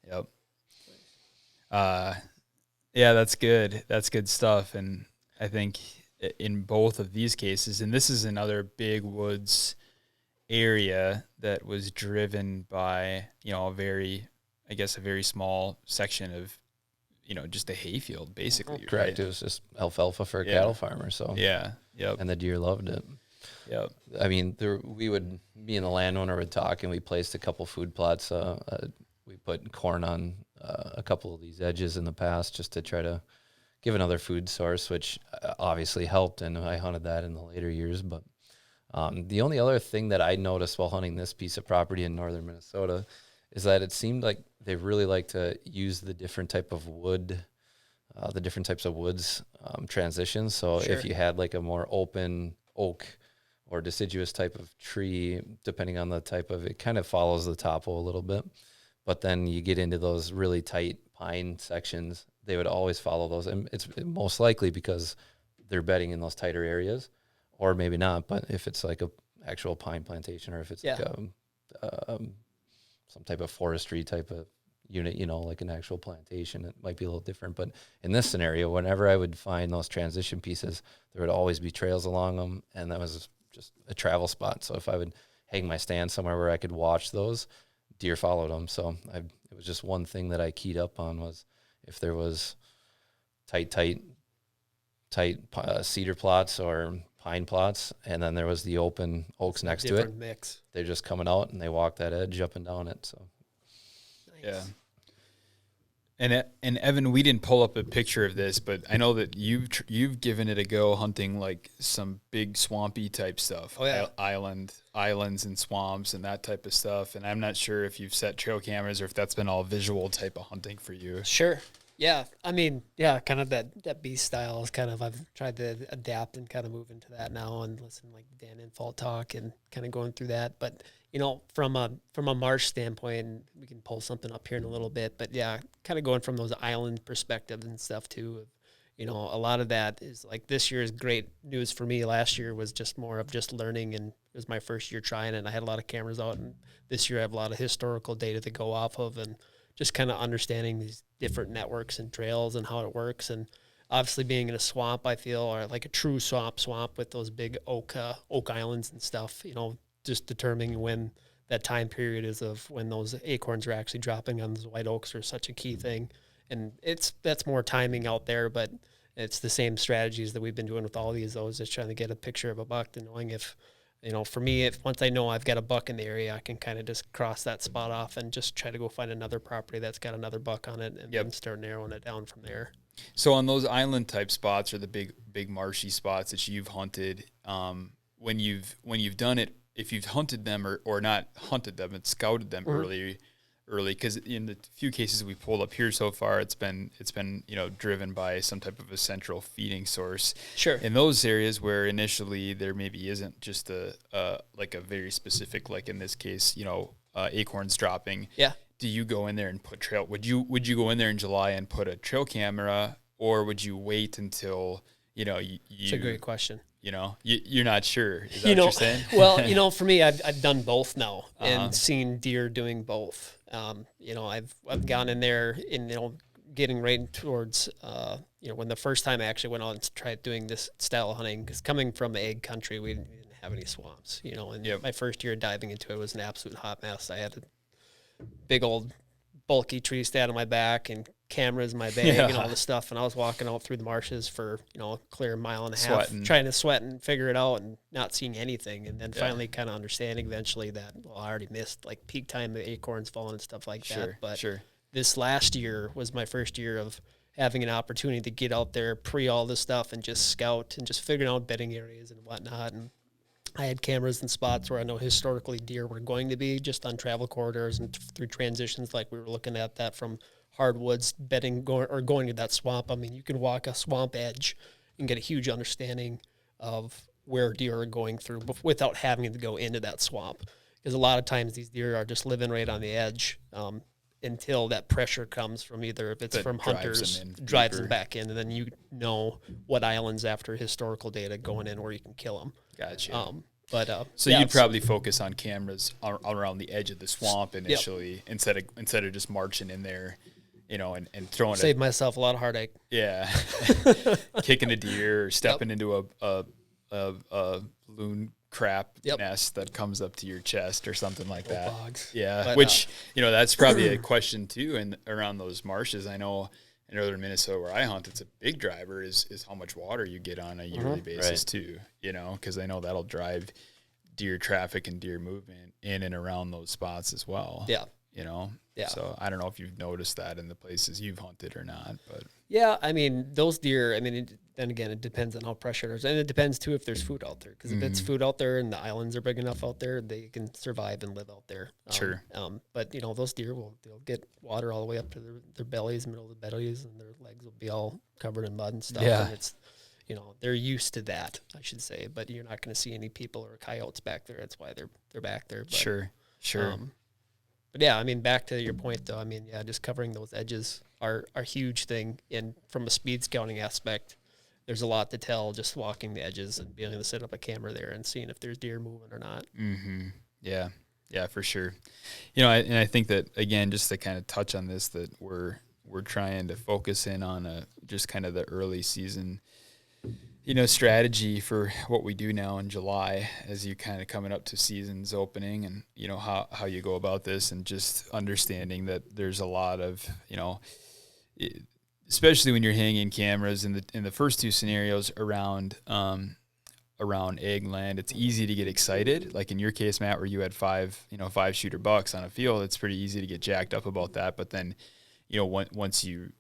Yep. Yeah, that's good. That's good stuff. And I think in both of these cases, and this is another big woods area that was driven by, a very small section of, just a hayfield, basically. Correct. Right? It was just alfalfa for a cattle farmer. So yeah. Yep. And the deer loved it. Yep. I mean, me and the landowner would talk, and we placed a couple food plots. We put corn on a couple of these edges in the past just to try to give another food source, which obviously helped, and I hunted that in the later years. But the only other thing that I noticed while hunting this piece of property in northern Minnesota is that it seemed like they really like to use the different type of wood, the different types of woods transitions. So if you had like a more open oak or deciduous type of tree, depending on the type of, it kind of follows the topo a little bit. But then you get into those really tight pine sections, they would always follow those. And it's most likely because they're bedding in those tighter areas, or maybe not. But if it's like a actual pine plantation, or if it's like some type of forestry type of unit, like an actual plantation, it might be a little different. But in this scenario, whenever I would find those transition pieces, there would always be trails along them, and that was just a travel spot. So if I would hang my stand somewhere where I could watch those, deer followed them. So it was just one thing that I keyed up on, was if there was tight cedar plots or pine plots, and then there was the open oaks next to it. Mix. They're just coming out and they walk that edge up and down it. So nice. Yeah. And Evan, we didn't pull up a picture of this, but I know that you've given it a go hunting like some big swampy type stuff. Oh yeah, islands and swamps and that type of stuff. And I'm not sure if you've set trail cameras or if that's been all visual type of hunting for you. Sure. Yeah, I mean, yeah, kind of that beast style is kind of, I've tried to adapt and kind of move into that now and listen like Dan Infalt talk and kind of going through that. But from a marsh standpoint, we can pull something up here in a little bit. But yeah, kind of going from those island perspectives and stuff too. A lot of that is like this year's great news for me. Last year was just more of just learning, and it was my first year trying it. And I had a lot of cameras out, and this year I have a lot of historical data to go off of, and just kind of understanding these different networks and trails and how it works. And obviously being in a swamp, I feel, or like a true swamp with those big oak islands and stuff, just determining when that time period is of when those acorns are actually dropping on those white oaks are such a key thing. And that's more timing out there, but it's the same strategies that we've been doing with all these, just trying to get a picture of a buck and knowing if, for me, if once I know I've got a buck in the area, I can kind of just cross that spot off and just try to go find another property that's got another buck on it, and then start narrowing it down from there. So on those island type spots, or the big marshy spots that you've hunted, when you've done it, if you've hunted them or not hunted them and scouted them early, because in the few cases we pulled up here so far, it's been driven by some type of a central feeding source. Sure. In those areas where initially there maybe isn't just a very specific, like in this case, acorns dropping. Yeah. Do you go in there and put trail? Would you go in there in July and put a trail camera, or would you wait until It's a great question. You're not sure. Is that what you're saying? Well, for me, I've done both now and seen deer doing both. I've gone in there and, getting right towards, when the first time I actually went out and tried doing this style of hunting, because coming from egg country, we didn't have any swamps, you know, and Yep. my first year diving into it was an absolute hot mess. I had a big old bulky tree stand on my back and cameras in my bag and all this stuff. And I was walking out through the marshes for, you know, a clear mile and a half, trying to sweat and figure it out and not seeing anything. And then finally kind of understanding eventually that, well, I already missed like peak time, the acorns falling and stuff like that. But this last year was my first year of having an opportunity to get out there pre all this stuff and just scout and just figuring out bedding areas and whatnot. And I had cameras in spots where I know historically deer were going to be, just on travel corridors and through transitions, like we were looking at that from hardwoods bedding going to that swamp. I mean, you can walk a swamp edge and get a huge understanding of where deer are going through without having to go into that swamp. Because a lot of times these deer are just living right on the edge until that pressure comes from either, if it's that from hunters, drives them back in, and then you know what islands after historical data going in where you can kill them. Gotcha. So you'd probably focus on cameras around the edge of the swamp initially, instead of just marching in there, you know, and throwing save myself a lot of heartache. Yeah, kicking a deer or stepping into a loon crap nest that comes up to your chest or something like that. Bogs. Yeah, but, which you know, that's probably a question too. And around those marshes, I know in northern Minnesota where I hunt, it's a big driver is how much water you get on a yearly basis too. You know, because I know that'll drive deer traffic and deer movement in and around those spots as well. Yeah, you know. Yeah. So I don't know if you've noticed that in the places you've hunted or not, but yeah, I mean those deer. I mean, then again, it depends on how pressure it is, and it depends too if there's food out there. Because if it's food out there and the islands are big enough out there, they can survive and live out there. Sure. But you know, those deer they'll get water all the way up to their bellies, middle of the bellies, and their legs will be all covered in mud and stuff. Yeah. And it's, you know, they're used to that, I should say. But you're not going to see any people or coyotes back there. That's why they're back there. But, sure. But yeah, I mean, back to your point though. I mean, yeah, just covering those edges are a huge thing. And from a speed scouting aspect, there's a lot to tell just walking the edges and being able to set up a camera there and seeing if there's deer moving or not. Mm-hmm. Yeah, for sure. You know, I think that again, just to kind of touch on this, that we're trying to focus in on just kind of the early season, you know, strategy for what we do now in July as you kind of coming up to season's opening, and you know how you go about this, and just understanding that there's a lot of, you know, especially when you're hanging cameras in the first two scenarios around egg land, it's easy to get excited. Like in your case, Matt, where you had 5 shooter bucks on a field, it's pretty easy to get jacked up about that. But then, you know, once you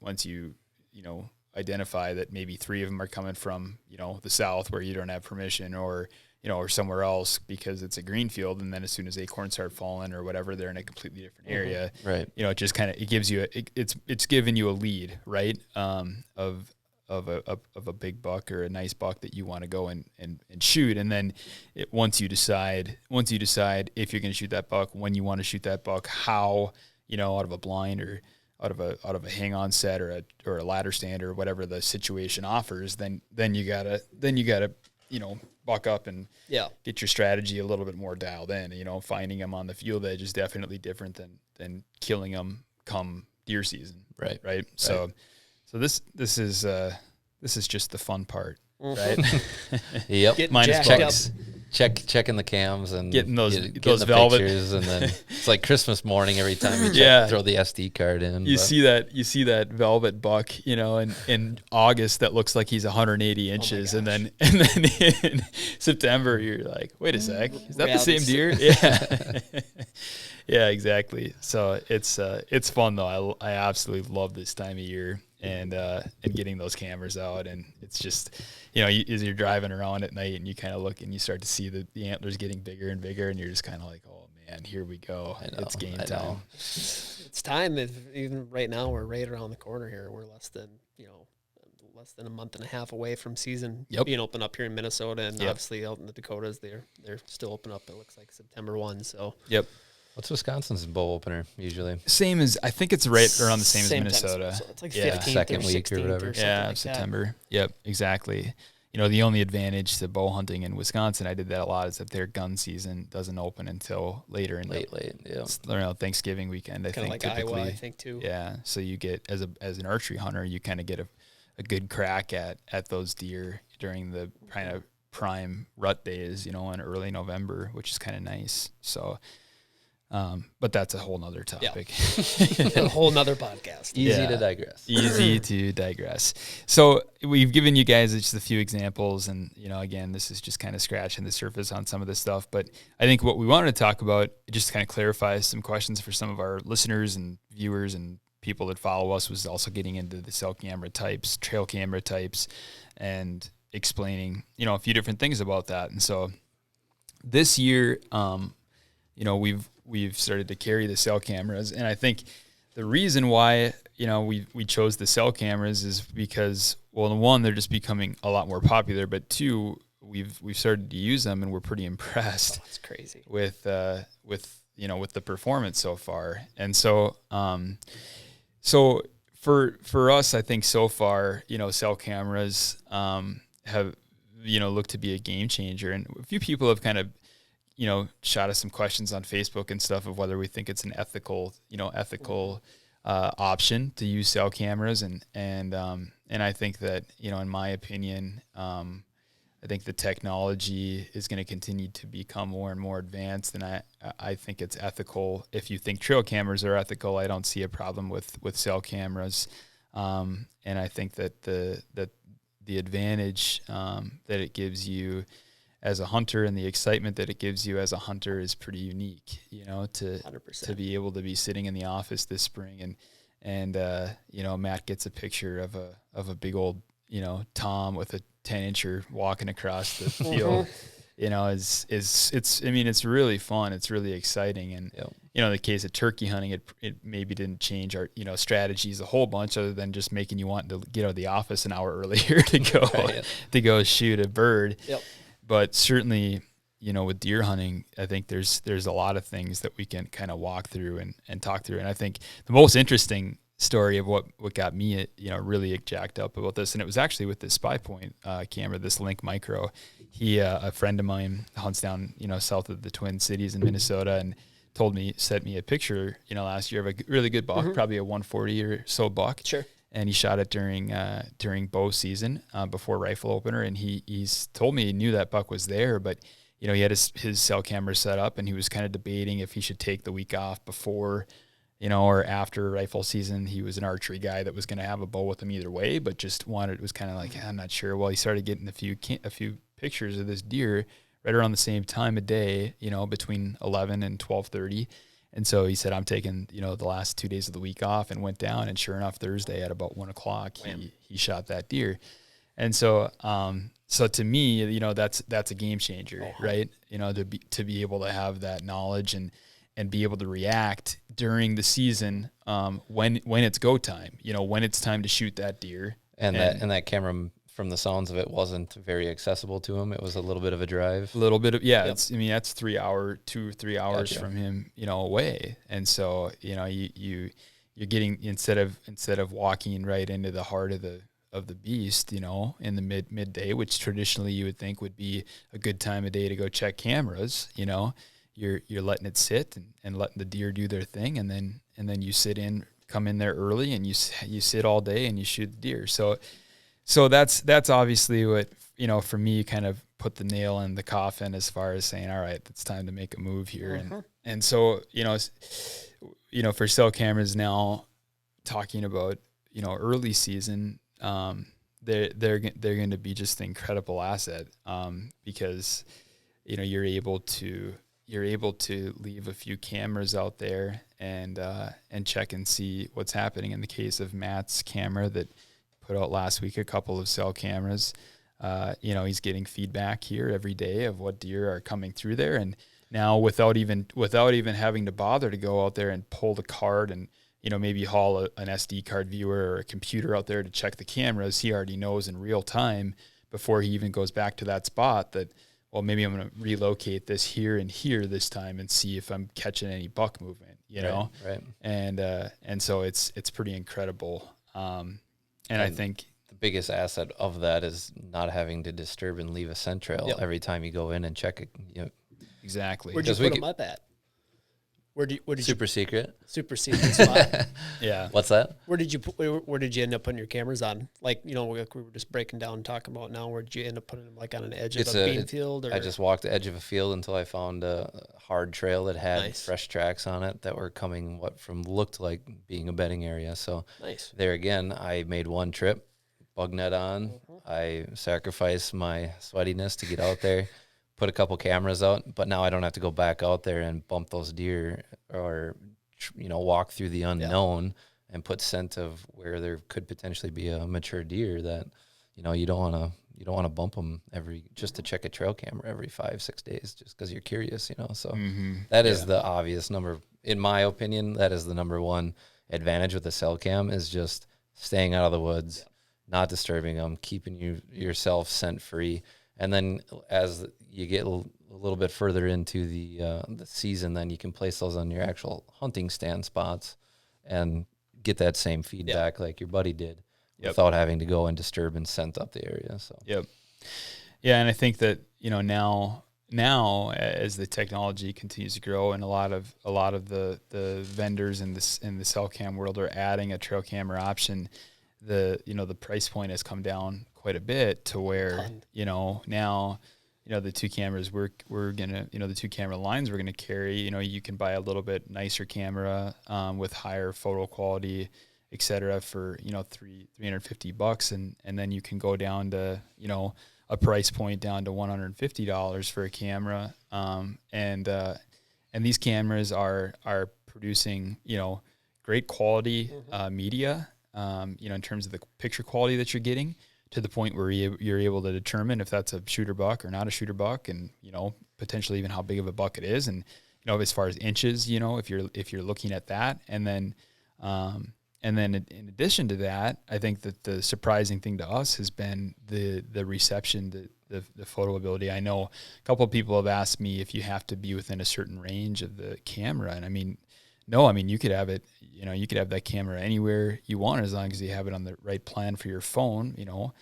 know, identify that maybe 3 of them are coming from, you know, the south where you don't have permission, or, you know, or somewhere else because it's a green field. And then as soon as acorns start falling or whatever, they're in a completely different area. Right. You know, it just kind of, it gives you, it's giving you a lead, right. Of a big buck or a nice buck that you want to go and shoot. And then once you decide if you're going to shoot that buck, when you want to shoot that buck, how, you know, out of a blind or out of a hang on set or a ladder stand or whatever the situation offers, then you gotta, you know, buck up and get your strategy a little bit more dialed in. You know, finding them on the field edge is definitely different than killing them come deer season. Right. So this is just the fun part, right? Yep. Minus bucks. Checking the cams and getting those the velvet pictures, and then it's like Christmas morning every time you throw the SD card in. You see that velvet buck, you know, in August that looks like he's 180 inches, and then in September you're like, wait a sec, is that the same deer? Yeah. Yeah, exactly. So it's fun though. I absolutely love this time of year and getting those cameras out, and it's just, you know, as you're driving around at night and you kind of look and you start to see the antlers getting bigger and bigger, and you're just kind of like, oh man, here we go. It's game time. It's time. Even right now, we're right around the corner here. We're less than a month and a half away from season being open up here in Minnesota, and obviously out in the Dakotas, they're still open up. It looks like September 1. So What's Wisconsin's bow opener usually? Same as, I think it's right around the same as Minnesota. So it's like 15th second or week or whatever. Like September. That. Yep, exactly. You know, the only advantage to bow hunting in Wisconsin, I did that a lot, is that their gun season doesn't open until later in late. Thanksgiving weekend. I think like typically, Iowa, I think too. Yeah, so you get as an archery hunter, you kind of get a good crack at those deer during the kind of prime rut days, in early November, which is kind of nice. So, but that's a whole nother topic. Yeah. A whole nother podcast. Easy to digress. Easy to digress. So we've given you guys just a few examples, and again, this is just kind of scratching the surface on some of this stuff. But I think what we wanted to talk about, just kind of clarify some questions for some of our listeners and viewers and people that follow us, was also getting into the cell camera types, trail camera types, and explaining a few different things about that. And so this year, we've started to carry the cell cameras, and I think the reason why we chose the cell cameras is because, well, one, they're just becoming a lot more popular, but two, we've started to use them and we're pretty impressed. Oh, that's crazy with the performance so far. And so for us, I think so far, cell cameras have looked to be a game changer, and a few people have kind of shot us some questions on Facebook and stuff of whether we think it's an ethical option to use cell cameras. And I think that, in my opinion, I think the technology is going to continue to become more and more advanced. And I think it's ethical. If you think trail cameras are ethical, I don't see a problem with cell cameras. And I think that the advantage that it gives you as a hunter and the excitement that it gives you as a hunter is pretty unique, to 100%. To be able to be sitting in the office this spring and Matt gets a picture of a big old, Tom with a 10-incher walking across the field, it's really fun. It's really exciting. And, in the case of turkey hunting, it maybe didn't change our, strategies a whole bunch other than just making you want to get out of the office an hour earlier to go shoot a bird. Yep. But certainly, with deer hunting, I think there's a lot of things that we can kind of walk through and talk through. And I think the most interesting story of what got me, really jacked up about this, and it was actually with this Spy Point camera, this Link Micro. He, a friend of mine, hunts down, south of the Twin Cities in Minnesota, and sent me a picture, last year of a really good buck, probably a 140 or so buck. Sure. And he shot it during bow season before rifle opener. And he's told me he knew that buck was there, but he had his cell camera set up, and he was kind of debating if he should take the week off before, or after rifle season. He was an archery guy that was going to have a bow with him either way, but just was kind of like, I'm not sure. Well, he started getting a few pictures of this deer right around the same time of day, between 11 and 12:30. And so he said, I'm taking, the last 2 days of the week off, and went down. And sure enough, Thursday at about 1:00, he shot that deer. And so, so to me, that's a game changer, right? To be able to have that knowledge and be able to react during the season, when it's go time, when it's time to shoot that deer. And that camera, from the sounds of it, wasn't very accessible to him. It was a little bit of a drive. A little bit of, Yep. that's 2 or 3 hours Gotcha. from him, away. And so, you're getting, instead of walking right into the heart of the beast, in the midday, which traditionally you would think would be a good time of day to go check cameras, you're letting it sit and letting the deer do their thing. And then you come in there early, and you sit all day and you shoot the deer. So that's obviously what, for me, kind of put the nail in the coffin as far as saying, all right, it's time to make a move here. And so, for cell cameras now, talking about, early season, they're going to be just an incredible asset, because, you're able to leave a few cameras out there and check and see what's happening. In the case of Matt's camera that put out last week, a couple of cell cameras, he's getting feedback here every day of what deer are coming through there. And now without even having to bother to go out there and pull the card and, maybe haul an SD card viewer or a computer out there to check the cameras, he already knows in real time before he even goes back to that spot that, well, maybe I'm going to relocate this here and here this time and see if I'm catching any buck movement, know? Right. And so it's pretty incredible. And I think the biggest asset of that is not having to disturb and leave a scent trail every time you go in and check it. Exactly. Where'd you put them up at? Where did Super secret. Super secret spot? Yeah. What's that? Where did you end up putting your cameras on? Like, you know, like we were just breaking down and talking about now. Where did you end up putting them, like on an edge of a bean field? Or? I just walked the edge of a field until I found a hard trail that had fresh tracks on it that were coming looked like being a bedding area. So there again, I made one trip, bug net on. I sacrificed my sweatiness to get out there, put a couple cameras out, but now I don't have to go back out there and bump those deer or, you know, walk through the unknown and put scent of where there could potentially be a mature deer that, you know, you don't want to bump them just to check a trail camera every 5-6 days just because you're curious, you know. So that is the obvious number, in my opinion. That is the number one advantage with the cell cam, is just staying out of the woods, not disturbing them, keeping yourself scent free. And then as you get a little bit further into the season, then you can place those on your actual hunting stand spots and get that same feedback like your buddy did without having to go and disturb and scent up the area. So yeah, and I think that, you know, now as the technology continues to grow, and a lot of the vendors in the cell cam world are adding a trail camera option, the price point has come down quite a bit to where, you know, now, you know, the two cameras we're gonna, you know, the two camera lines we're gonna carry, you know, you can buy a little bit nicer camera with higher photo quality, et cetera, for, you know, $350, and then you can go down to, you know, a price point down to $150 for a camera, and these cameras are producing, you know, great quality media, you know, in terms of the picture quality that you're getting, to the point where you're able to determine if that's a shooter buck or not a shooter buck, and, you know, potentially even how big of a buck it is, and, you know, as far as inches, you know, if you're looking at that, and then in addition to that, I think that the surprising thing to us has been the reception, the photo ability. I know a couple of people have asked me if you have to be within a certain range of the camera, and I mean, no, I mean, you could have it, you know, you could have that camera anywhere you want, as long as you have it on the right plan for your phone, you know.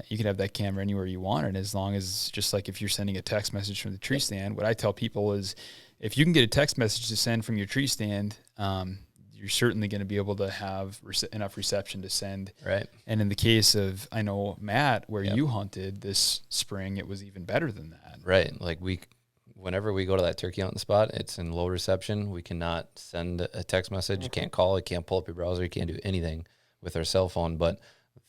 You could have that camera anywhere you want it, as long as, just like if you're sending a text message from the tree stand, what I tell people is, if you can get a text message to send from your tree stand, you're certainly going to be able to have enough reception to send. Right. And in the case of, I know, Matt, where you hunted this spring, it was even better than that. Right. Like whenever we go to that turkey hunting spot, it's in low reception. We cannot send a text message. You can't call. You can't pull up your browser. You can't do anything with our cell phone. But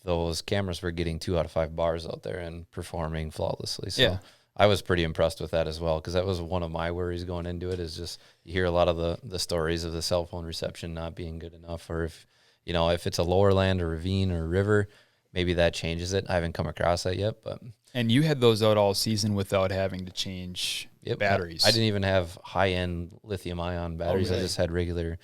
those cameras were getting 2 out of 5 bars out there and performing flawlessly. So I was pretty impressed with that as well, because that was one of my worries going into it, is just you hear a lot of the stories of the cell phone reception not being good enough, or if, you know, if it's a lower land or ravine or river, maybe that changes it. I haven't come across that yet, but. And you had those out all season without having to change batteries. I didn't even have high-end lithium-ion batteries. Oh, really? I just had regular,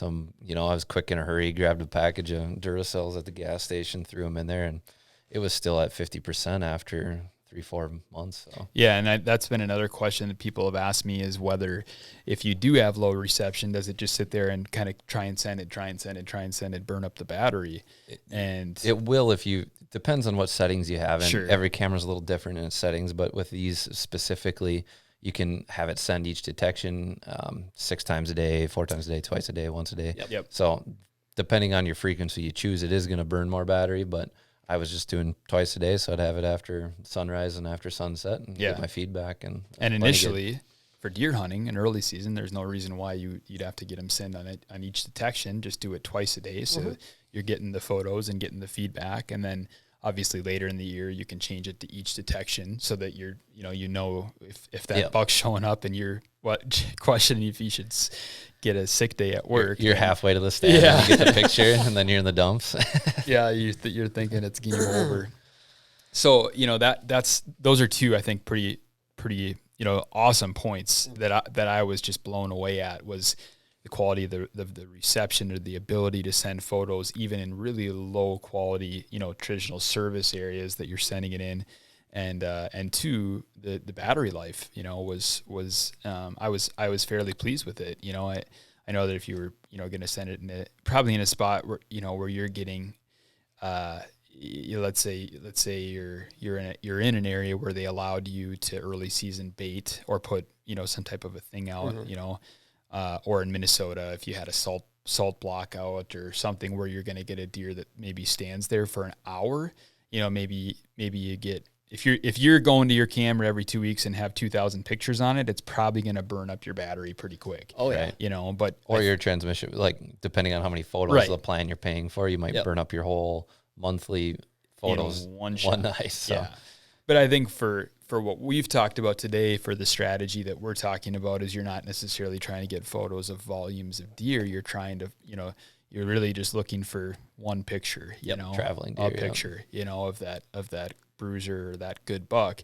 you know, I was quick in a hurry, grabbed a package of Duracells at the gas station, threw them in there, and it was still at 50% after 3-4 months. So. Yeah, and that's been another question that people have asked me, is whether, if you do have low reception, does it just sit there and kind of try and send it, burn up the battery? And it will, if you, depends on what settings you have, and sure, every camera's a little different in its settings, but with these specifically, you can have it send each detection 6 times a day, 4 times a day, twice a day, once a day. Yep. So depending on your frequency you choose, it is going to burn more battery, but I was just doing twice a day, so I'd have it after sunrise and after sunset and get my feedback. And initially, for deer hunting in early season, there's no reason why you'd have to get them sent on each detection. Just do it twice a day, so you're getting the photos and getting the feedback. And then obviously later in the year, you can change it to each detection, so that you know if that buck's showing up and you're questioning if you should get a sick day at work. You're halfway to the stand, and you get the picture, and then you're in the dumps. You're thinking it's game over. So, you know, those are two, I think, pretty, you know, awesome points that I was just blown away at, was the quality of the reception, or the ability to send photos even in really low quality, you know, traditional service areas that you're sending it in. And two, the battery life, you know, was I was fairly pleased with it. You know, I know that if you were, you know, going to send it probably in a spot where, you know, where you're getting, let's say you're in an area where they allowed you to early season bait or put, you know, some type of a thing out, you know, or in Minnesota, if you had a salt block out or something where you're going to get a deer that maybe stands there for an hour, maybe you get, if you're going to your camera every 2 weeks and have 2,000 pictures on it, it's probably going to burn up your battery pretty quick. Oh yeah. Or your transmission, like depending on how many photos of the plan you're paying for, you might burn up your whole monthly photos one night. So. Yeah. But I think for what we've talked about today, for the strategy that we're talking about, is you're not necessarily trying to get photos of volumes of deer. You're trying to, you're really just looking for one picture, traveling deer, a picture, of that bruiser or that good buck.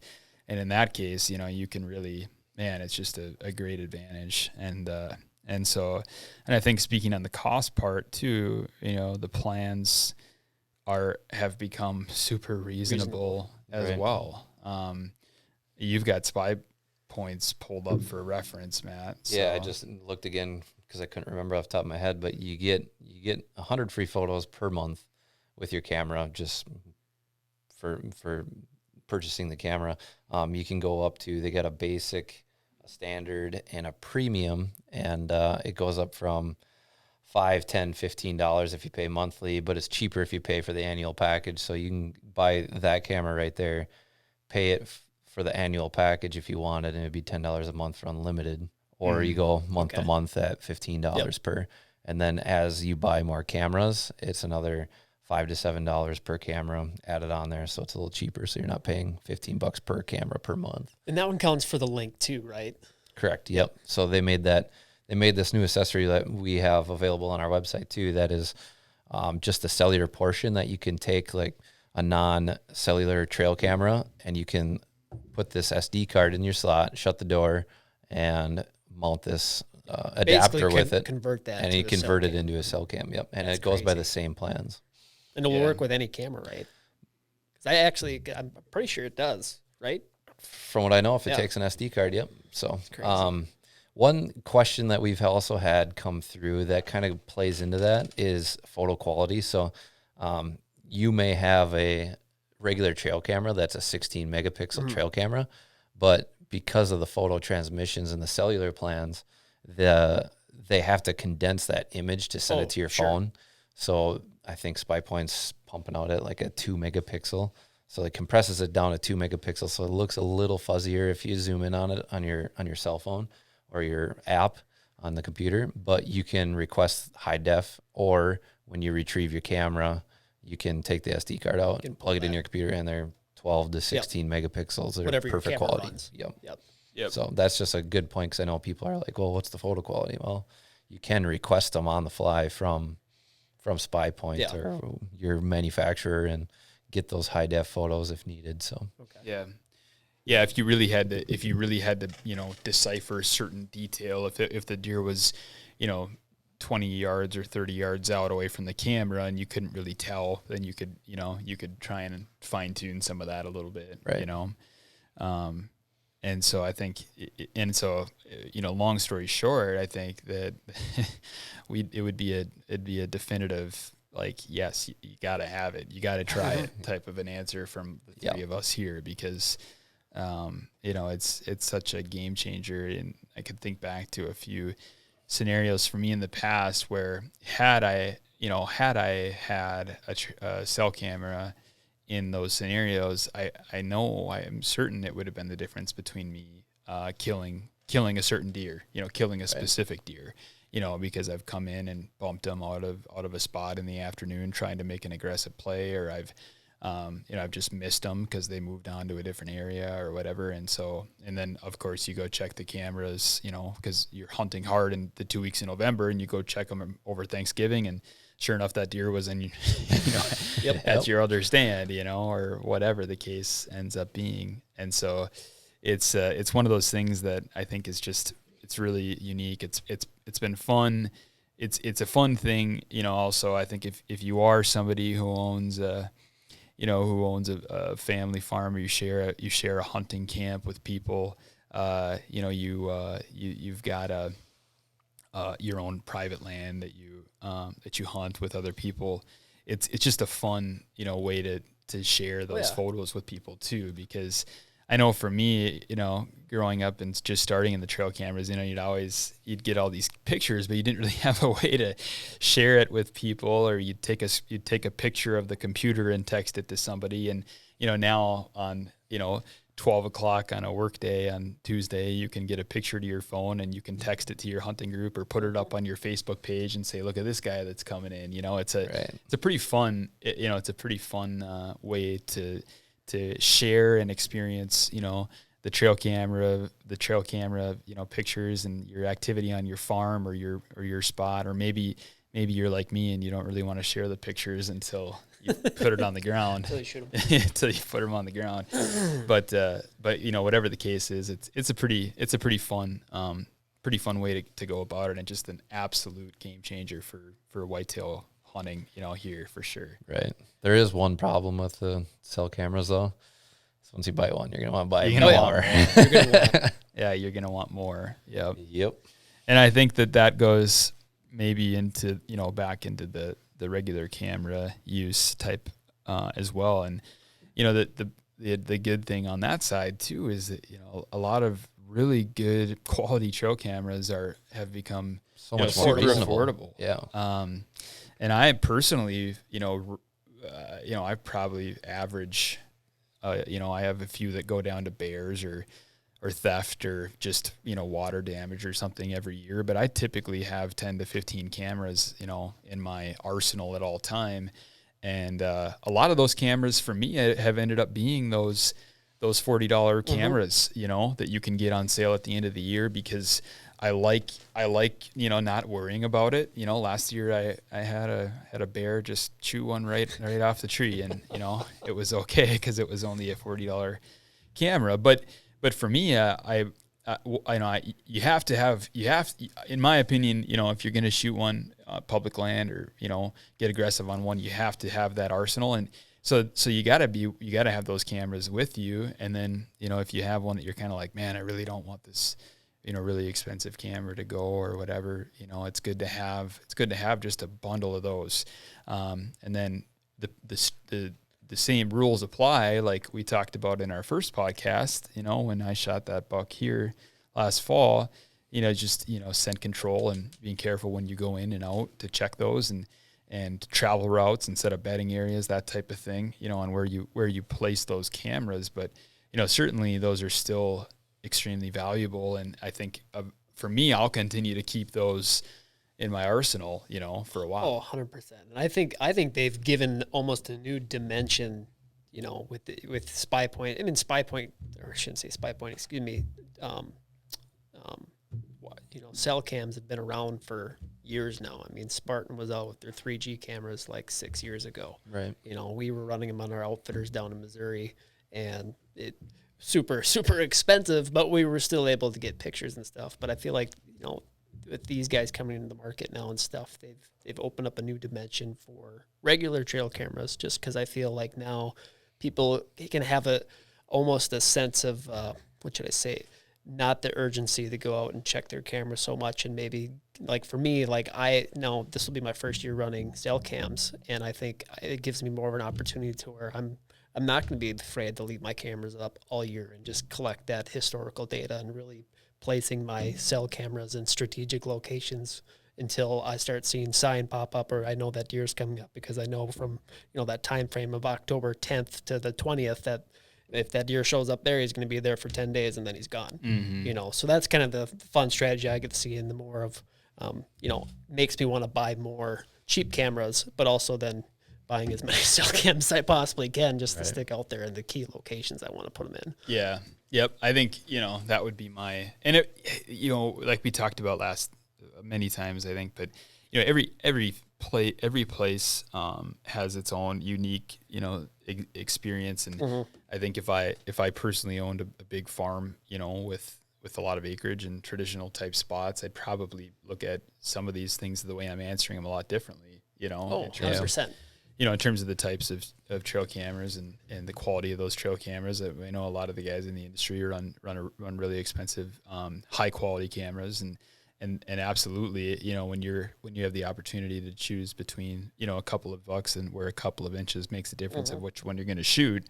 And in that case, you can really, it's just a great advantage. And I think speaking on the cost part too, the plans have become super reasonable as well. You've got spy points pulled up for reference, Matt. So. Yeah, I just looked again because I couldn't remember off the top of my head, but you get 100 free photos per month with your camera just for purchasing the camera. You can go up to, they got a basic, a standard, and a premium, and it goes up from $5, $10, $15 if you pay monthly, but it's cheaper if you pay for the annual package. So you can buy that camera right there, pay it for the annual package if you want it, and it'd be $10 a month for unlimited. Or you go month to month at $15 per. And then as you buy more cameras, it's another $5 to $7 per camera added on there, so it's a little cheaper. So you're not paying $15 per camera per month. And that one counts for the link too, right? Correct. Yep. So they made this new accessory that we have available on our website too. That is just a cellular portion that you can take, like a non-cellular trail camera, and you can put this SD card in your slot, shut the door, and mount this adapter with it. Convert that, and you convert it into a cell cam. Yep, and it goes by the same plans. And it'll work with any camera, right? Because I'm pretty sure it does, right? From what I know, if it takes an SD card, yep. So, one question that we've also had come through that kind of plays into that is photo quality. So, you may have a regular trail camera that's a 16 megapixel trail camera, but because of the photo transmissions and the cellular plans, they have to condense that image to send it to your phone. So I think SpyPoint's pumping out at like a 2 megapixel. So it compresses it down to 2 megapixels. So it looks a little fuzzier if you zoom in on it on your cell phone or your app on the computer. But you can request high def, or when you retrieve your camera, you can take the SD card out and plug it in your computer, and they're 12 to 16 megapixels. They're whatever perfect quality. Runs. Yep. So that's just a good point, because I know people are like, well, what's the photo quality? Well, you can request them on the fly from SpyPoint or your manufacturer and get those high def photos if needed. So if you really had to decipher a certain detail, if the deer was 20 yards or 30 yards out away from the camera and you couldn't really tell, then you could try and fine tune some of that a little bit, right? And so I think, long story short, I think that it'd be a definitive, like, yes, you got to have it, you got to try it type of an answer from the three of us here, because it's such a game changer. And I could think back to a few scenarios for me in the past where had I had a cell camera in those scenarios, I am certain it would have been the difference between me killing a certain deer, killing a specific deer, because I've come in and bumped them out of a spot in the afternoon trying to make an aggressive play, or I've just missed them because they moved on to a different area or whatever. And then of course you go check the cameras, because you're hunting hard in the 2 weeks in November, and you go check them over Thanksgiving, and sure enough, that deer was in, at your other stand, or whatever the case ends up being. And so it's one of those things that I think is just, it's really unique. It's been fun. It's a fun thing. Also, I think if you are somebody who owns a family farm, or you share a hunting camp with people, you've got your own private land that you hunt with other people. It's just a fun, way to share those photos with people too, because I know for me, growing up and just starting in the trail cameras, you'd get all these pictures, but you didn't really have a way to share it with people, or you'd take a picture of the computer and text it to somebody. And, now on, 12 o'clock on a work day on Tuesday, you can get a picture to your phone and you can text it to your hunting group or put it up on your Facebook page and say, look at this guy that's coming in. It's a pretty fun, way to share and experience, the trail camera, pictures and your activity on your farm or your spot, or maybe you're like me and you don't really want to share the pictures until you put it on the ground. Until you put them on the ground. But whatever the case is, it's a pretty fun way to go about it, and just an absolute game changer for whitetail hunting, here for sure. Right. There is one problem with the cell cameras though. So once you buy one, you're gonna want to buy more. You're gonna want more. Yep. And I think that goes maybe into back into the regular camera use type as well. And the good thing on that side too is that a lot of really good quality trail cameras have become so much more affordable. Yeah. And I personally, I probably average, I have a few that go down to bears or theft or just, water damage or something every year. But I typically have 10 to 15 cameras, in my arsenal at all time. And a lot of those cameras for me have ended up being those $40 cameras, that you can get on sale at the end of the year, because I like, not worrying about it. Last year I had a bear just chew one right off the tree, and, it was okay because it was only a $40 camera. But for me, you have to, in my opinion, if you're going to shoot one public land or, get aggressive on one, you have to have that arsenal. And so you gotta have those cameras with you. And then, if you have one that you're kind of like, man, I really don't want this, really expensive camera to go or whatever, it's good to have just a bundle of those. And then the same rules apply, like we talked about in our first podcast, when I shot that buck here last fall, just, scent control and being careful when you go in and out to check those, and travel routes and set up bedding areas, that type of thing, on where you place those cameras. But, certainly those are still extremely valuable. And I think for me, I'll continue to keep those in my arsenal, for a while. Oh, 100%. And I think they've given almost a new dimension, with Spy Point. I mean, Spy Point, or I shouldn't say Spy Point, excuse me. Cell cams have been around for years now. I mean, Spartan was out with their 3G cameras like 6 years ago. Right. We were running them on our outfitters down in Missouri, and it super, super expensive, but we were still able to get pictures and stuff. But I feel like, with these guys coming into the market now and stuff, they've opened up a new dimension for regular trail cameras, just because I feel like now people can have almost a sense of, what should I say, not the urgency to go out and check their camera so much. And maybe, like for me, this will be my first year running cell cams, and I think it gives me more of an opportunity to where I'm not going to be afraid to leave my cameras up all year and just collect that historical data and really placing my cell cameras in strategic locations until I start seeing sign pop up, or I know that deer's coming up, because I know from, that time frame of October 10th to the 20th that if that deer shows up there, he's going to be there for 10 days and then he's gone. Mm-hmm. So that's kind of the fun strategy I get to see in the more of, makes me want to buy more cheap cameras, but also then buying as many cell cams as I possibly can just to stick out there in the key locations I want to put them in. Yeah. Yep. I think, that would be and it, like we talked about many times, I think, but, every place has its own unique, experience. And I think if I personally owned a big farm, with a lot of acreage and traditional type spots, I'd probably look at some of these things the way I'm answering them a lot differently, Oh, 100%. In terms of the types of trail cameras and the quality of those trail cameras. I know a lot of the guys in the industry run really expensive, high quality cameras, and absolutely, when you have the opportunity to choose between, a couple of bucks and where a couple of inches makes a difference of which one you're going to shoot,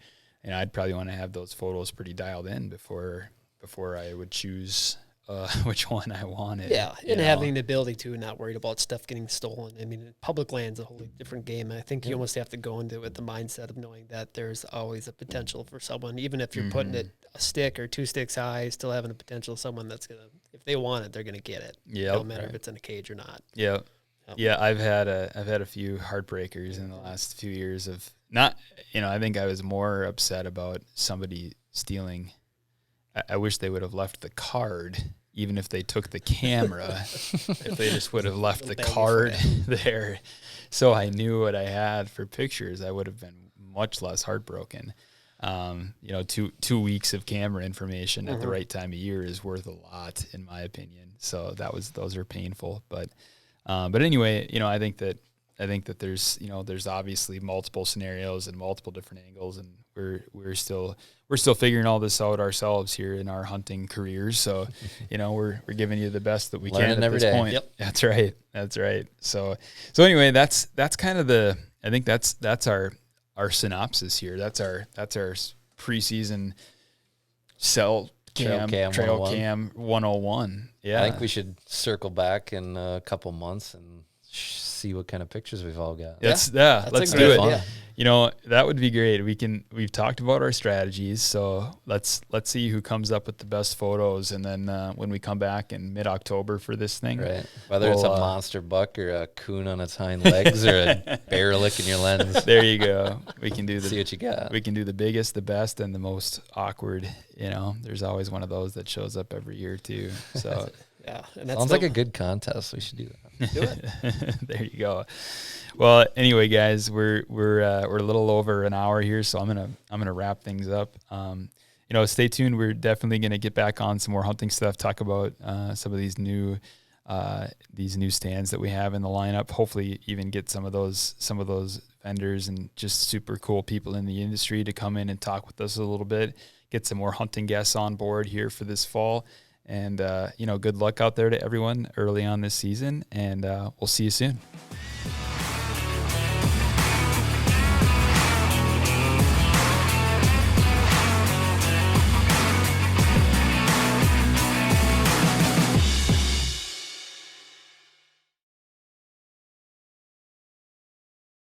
I'd probably want to have those photos pretty dialed in before I would choose which one I wanted. Yeah, and having the ability to, and not worried about stuff getting stolen. I mean, public land's a whole different game. I think you almost have to go into it with the mindset of knowing that there's always a potential for someone, even if you're putting it a stick or 2 sticks high, still having a potential someone that's gonna, if they want it, they're gonna get it. Yeah, no matter if it's in a cage or not. Yeah, yeah. I've had a few heartbreakers in the last few years of not. I think I was more upset about somebody stealing. I wish they would have left the card, even if they took the camera, if they just would have left the card there. So I knew what I had for pictures, I would have been much less heartbroken. 2 weeks of camera information at the right time of year is worth a lot, in my opinion. So those are painful. But anyway, I think that there's obviously multiple scenarios and multiple different angles, and we're still figuring all this out ourselves here in our hunting careers. So, we're giving you the best that we can at this point. Yep. That's right. So anyway, that's kind of I think that's our synopsis here. That's our preseason trail cam 101. Yeah. I think we should circle back in a couple months and see what kind of pictures we've all got. Let's do it. Fun. That would be great. We've talked about our strategies, so let's see who comes up with the best photos, and then when we come back in mid-October for this thing, right? Whether it's a monster buck or a coon on its hind legs or a bear licking your lens. There you go. We can do see what you got. We can do the biggest, the best, and the most awkward. There's always one of those that shows up every year too. So yeah, and that sounds like a good contest. We should do that. Do it. There you go. Well, anyway, guys, we're a little over an hour here, so I'm gonna wrap things up. Stay tuned. We're definitely gonna get back on some more hunting stuff. Talk about some of these new stands that we have in the lineup. Hopefully, even get some of those vendors and just super cool people in the industry to come in and talk with us a little bit. Get some more hunting guests on board here for this fall. And, good luck out there to everyone early on this season, and we'll see you soon.